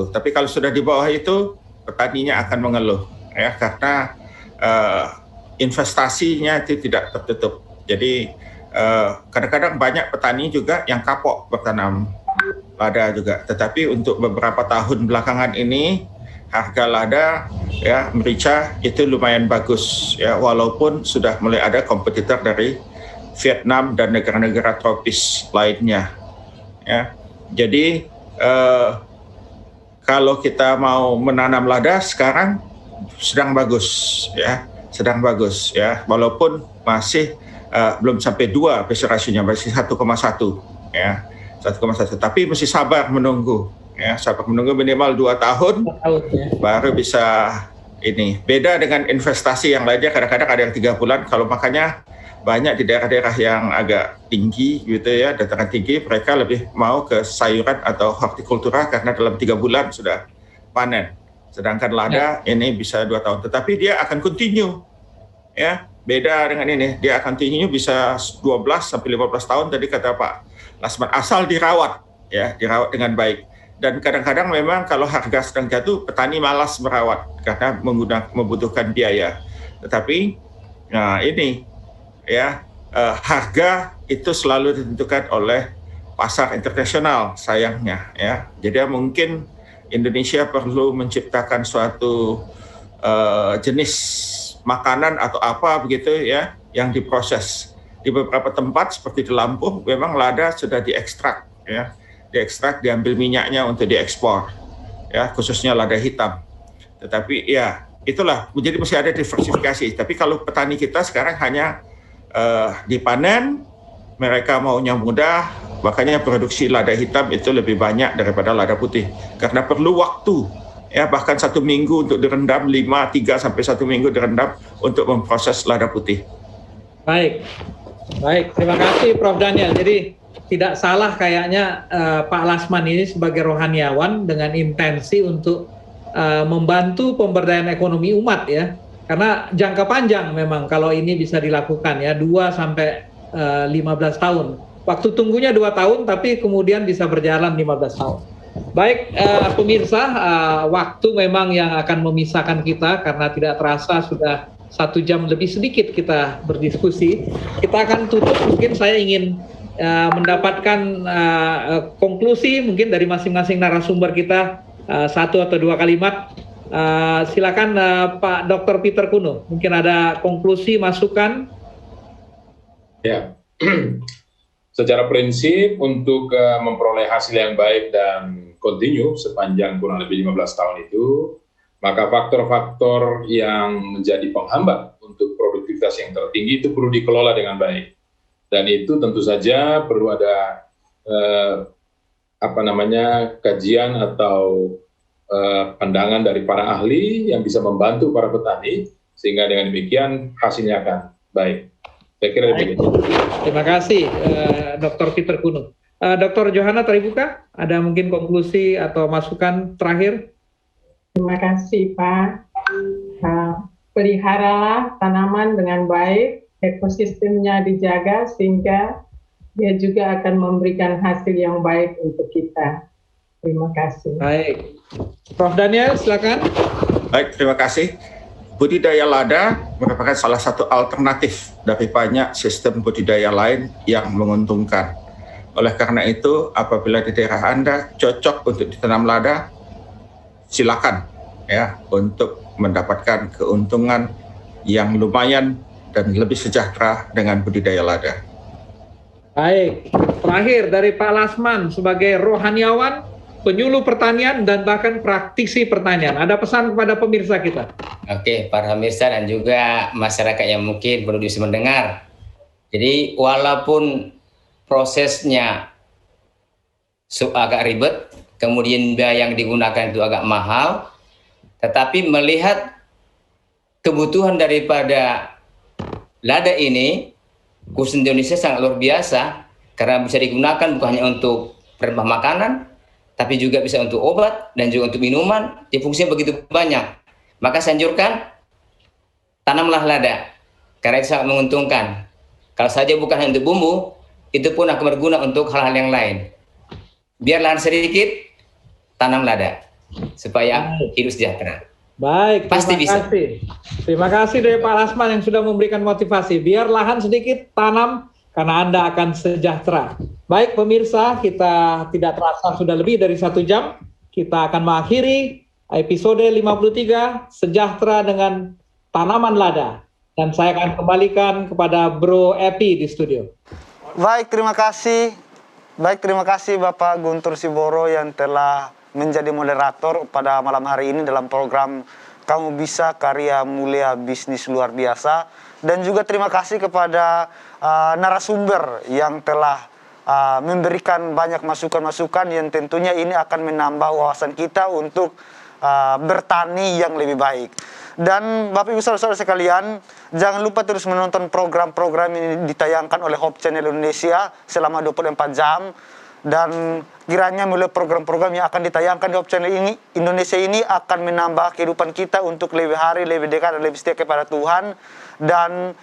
Tapi kalau sudah di bawah itu, petaninya akan mengeluh, ya karena investasinya itu tidak tertutup. Jadi kadang-kadang banyak petani juga yang kapok bertanam lada juga. Tetapi untuk beberapa tahun belakangan ini harga lada ya merica itu lumayan bagus ya, walaupun sudah mulai ada kompetitor dari Vietnam dan negara-negara tropis lainnya. Ya, jadi kalau kita mau menanam lada sekarang sedang bagus ya, walaupun masih belum sampai 2 BC ratio-nya, masih 1,1 ya, 1,1. Tapi mesti sabar menunggu ya, sabar menunggu minimal 2 tahun baru bisa ini. Beda dengan investasi yang lainnya, kadang-kadang ada yang 3 bulan. Kalau makanya banyak di daerah-daerah yang agak tinggi gitu ya, dataran tinggi, mereka lebih mau ke sayuran atau hortikultura karena dalam 3 bulan sudah panen. Sedangkan lada ini bisa 2 tahun, tetapi dia akan continue ya. Beda dengan ini, dia akan continue bisa 12 sampai 15 tahun tadi kata Pak Lasman, asal dirawat ya, dirawat dengan baik. Dan kadang-kadang memang kalau harga sedang jatuh, petani malas merawat karena membutuhkan biaya. Tetapi nah ini ya, harga itu selalu ditentukan oleh pasar internasional sayangnya ya. Jadi mungkin Indonesia perlu menciptakan suatu jenis makanan atau apa begitu ya yang diproses. Di beberapa tempat seperti di Lampung memang lada sudah diekstrak ya, diambil minyaknya untuk diekspor ya, khususnya lada hitam. Tetapi ya itulah, jadi mesti ada diversifikasi. Tapi kalau petani kita sekarang hanya dipanen, mereka maunya mudah, makanya produksi lada hitam itu lebih banyak daripada lada putih karena perlu waktu ya, bahkan 1 minggu untuk direndam, 3 sampai 1 minggu direndam untuk memproses lada putih. Baik, terima kasih Prof Daniel. Jadi tidak salah kayaknya Pak Lasman ini sebagai rohaniawan dengan intensi untuk membantu pemberdayaan ekonomi umat ya. Karena jangka panjang memang kalau ini bisa dilakukan ya, 2 sampai 15 tahun. Waktu tunggunya 2 tahun, tapi kemudian bisa berjalan 15 tahun. Baik pemirsa, waktu memang yang akan memisahkan kita karena tidak terasa sudah 1 jam lebih sedikit kita berdiskusi. Kita akan tutup, mungkin saya ingin mendapatkan konklusi mungkin dari masing-masing narasumber kita, 1 atau 2 kalimat. Silakan Pak Dr. Peter Kuno, mungkin ada konklusi, masukan. Ya, secara prinsip untuk memperoleh hasil yang baik dan continue sepanjang kurang lebih 15 tahun itu, maka faktor-faktor yang menjadi penghambat untuk produktivitas yang tertinggi itu perlu dikelola dengan baik. Dan itu tentu saja perlu ada kajian atau pandangan dari para ahli yang bisa membantu para petani, sehingga dengan demikian hasilnya akan baik. Saya kira begitu. Terima kasih Dr. Peter Kuno. Dr. Johanna Tribuka, ada mungkin konklusi atau masukan terakhir? Terima kasih Pak. Peliharalah tanaman dengan baik, ekosistemnya dijaga sehingga dia juga akan memberikan hasil yang baik untuk kita. Terima kasih. Baik, Prof Daniel silakan. Baik, terima kasih. budidaya lada merupakan salah satu alternatif dari banyak sistem budidaya lain yang menguntungkan. Oleh karena itu, apabila di daerah Anda cocok untuk ditanam lada, silakan ya untuk mendapatkan keuntungan yang lumayan dan lebih sejahtera dengan budidaya lada. Baik, terakhir dari Pak Lasman sebagai rohaniawan, penyuluh pertanian dan bahkan praktisi pertanian. Ada pesan kepada pemirsa kita? Oke, para pemirsa dan juga masyarakat yang mungkin perlu bisa mendengar. Jadi walaupun prosesnya agak ribet, kemudian biaya yang digunakan itu agak mahal, tetapi melihat kebutuhan daripada lada ini, khusus Indonesia sangat luar biasa, karena bisa digunakan bukan hanya untuk perempah makanan, tapi juga bisa untuk obat dan juga untuk minuman. Fungsinya begitu banyak. Maka saya anjurkan, tanamlah lada, karena itu sangat menguntungkan. Kalau saja bukan hanya untuk bumbu, itu pun akan berguna untuk hal-hal yang lain. Biar lahan sedikit, tanam lada, supaya hidup sejahtera. Baik, Pasti terima kasih. Terima kasih dari Pak Lasman yang sudah memberikan motivasi. Biar lahan sedikit, tanam, karena Anda akan sejahtera. Baik pemirsa, kita tidak terasa sudah lebih dari 1 jam. Kita akan mengakhiri episode 53, Sejahtera dengan Tanaman Lada. Dan saya akan kembalikan kepada Bro Epi di studio. Baik, terima kasih. Bapak Guntur Siboro yang telah menjadi moderator pada malam hari ini dalam program Kamu Bisa, Karya Mulia Bisnis Luar Biasa. Dan juga terima kasih kepada narasumber yang telah memberikan banyak masukan-masukan yang tentunya ini akan menambah wawasan kita untuk bertani yang lebih baik. Dan Bapak Ibu Saudara-saudara sekalian, jangan lupa terus menonton program-program ini ditayangkan oleh Hope Channel Indonesia selama 24 jam. Dan kiranya melalui program-program yang akan ditayangkan di Hope Channel ini, Indonesia ini akan menambah kehidupan kita untuk lebih hari, lebih dekat, dan lebih setia kepada Tuhan. Dan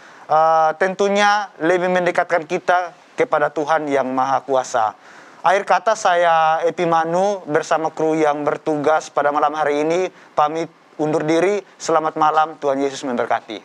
tentunya lebih mendekatkan kita kepada Tuhan yang Maha Kuasa. Akhir kata, saya Epi Manu bersama kru yang bertugas pada malam hari ini pamit undur diri. Selamat malam, Tuhan Yesus memberkati.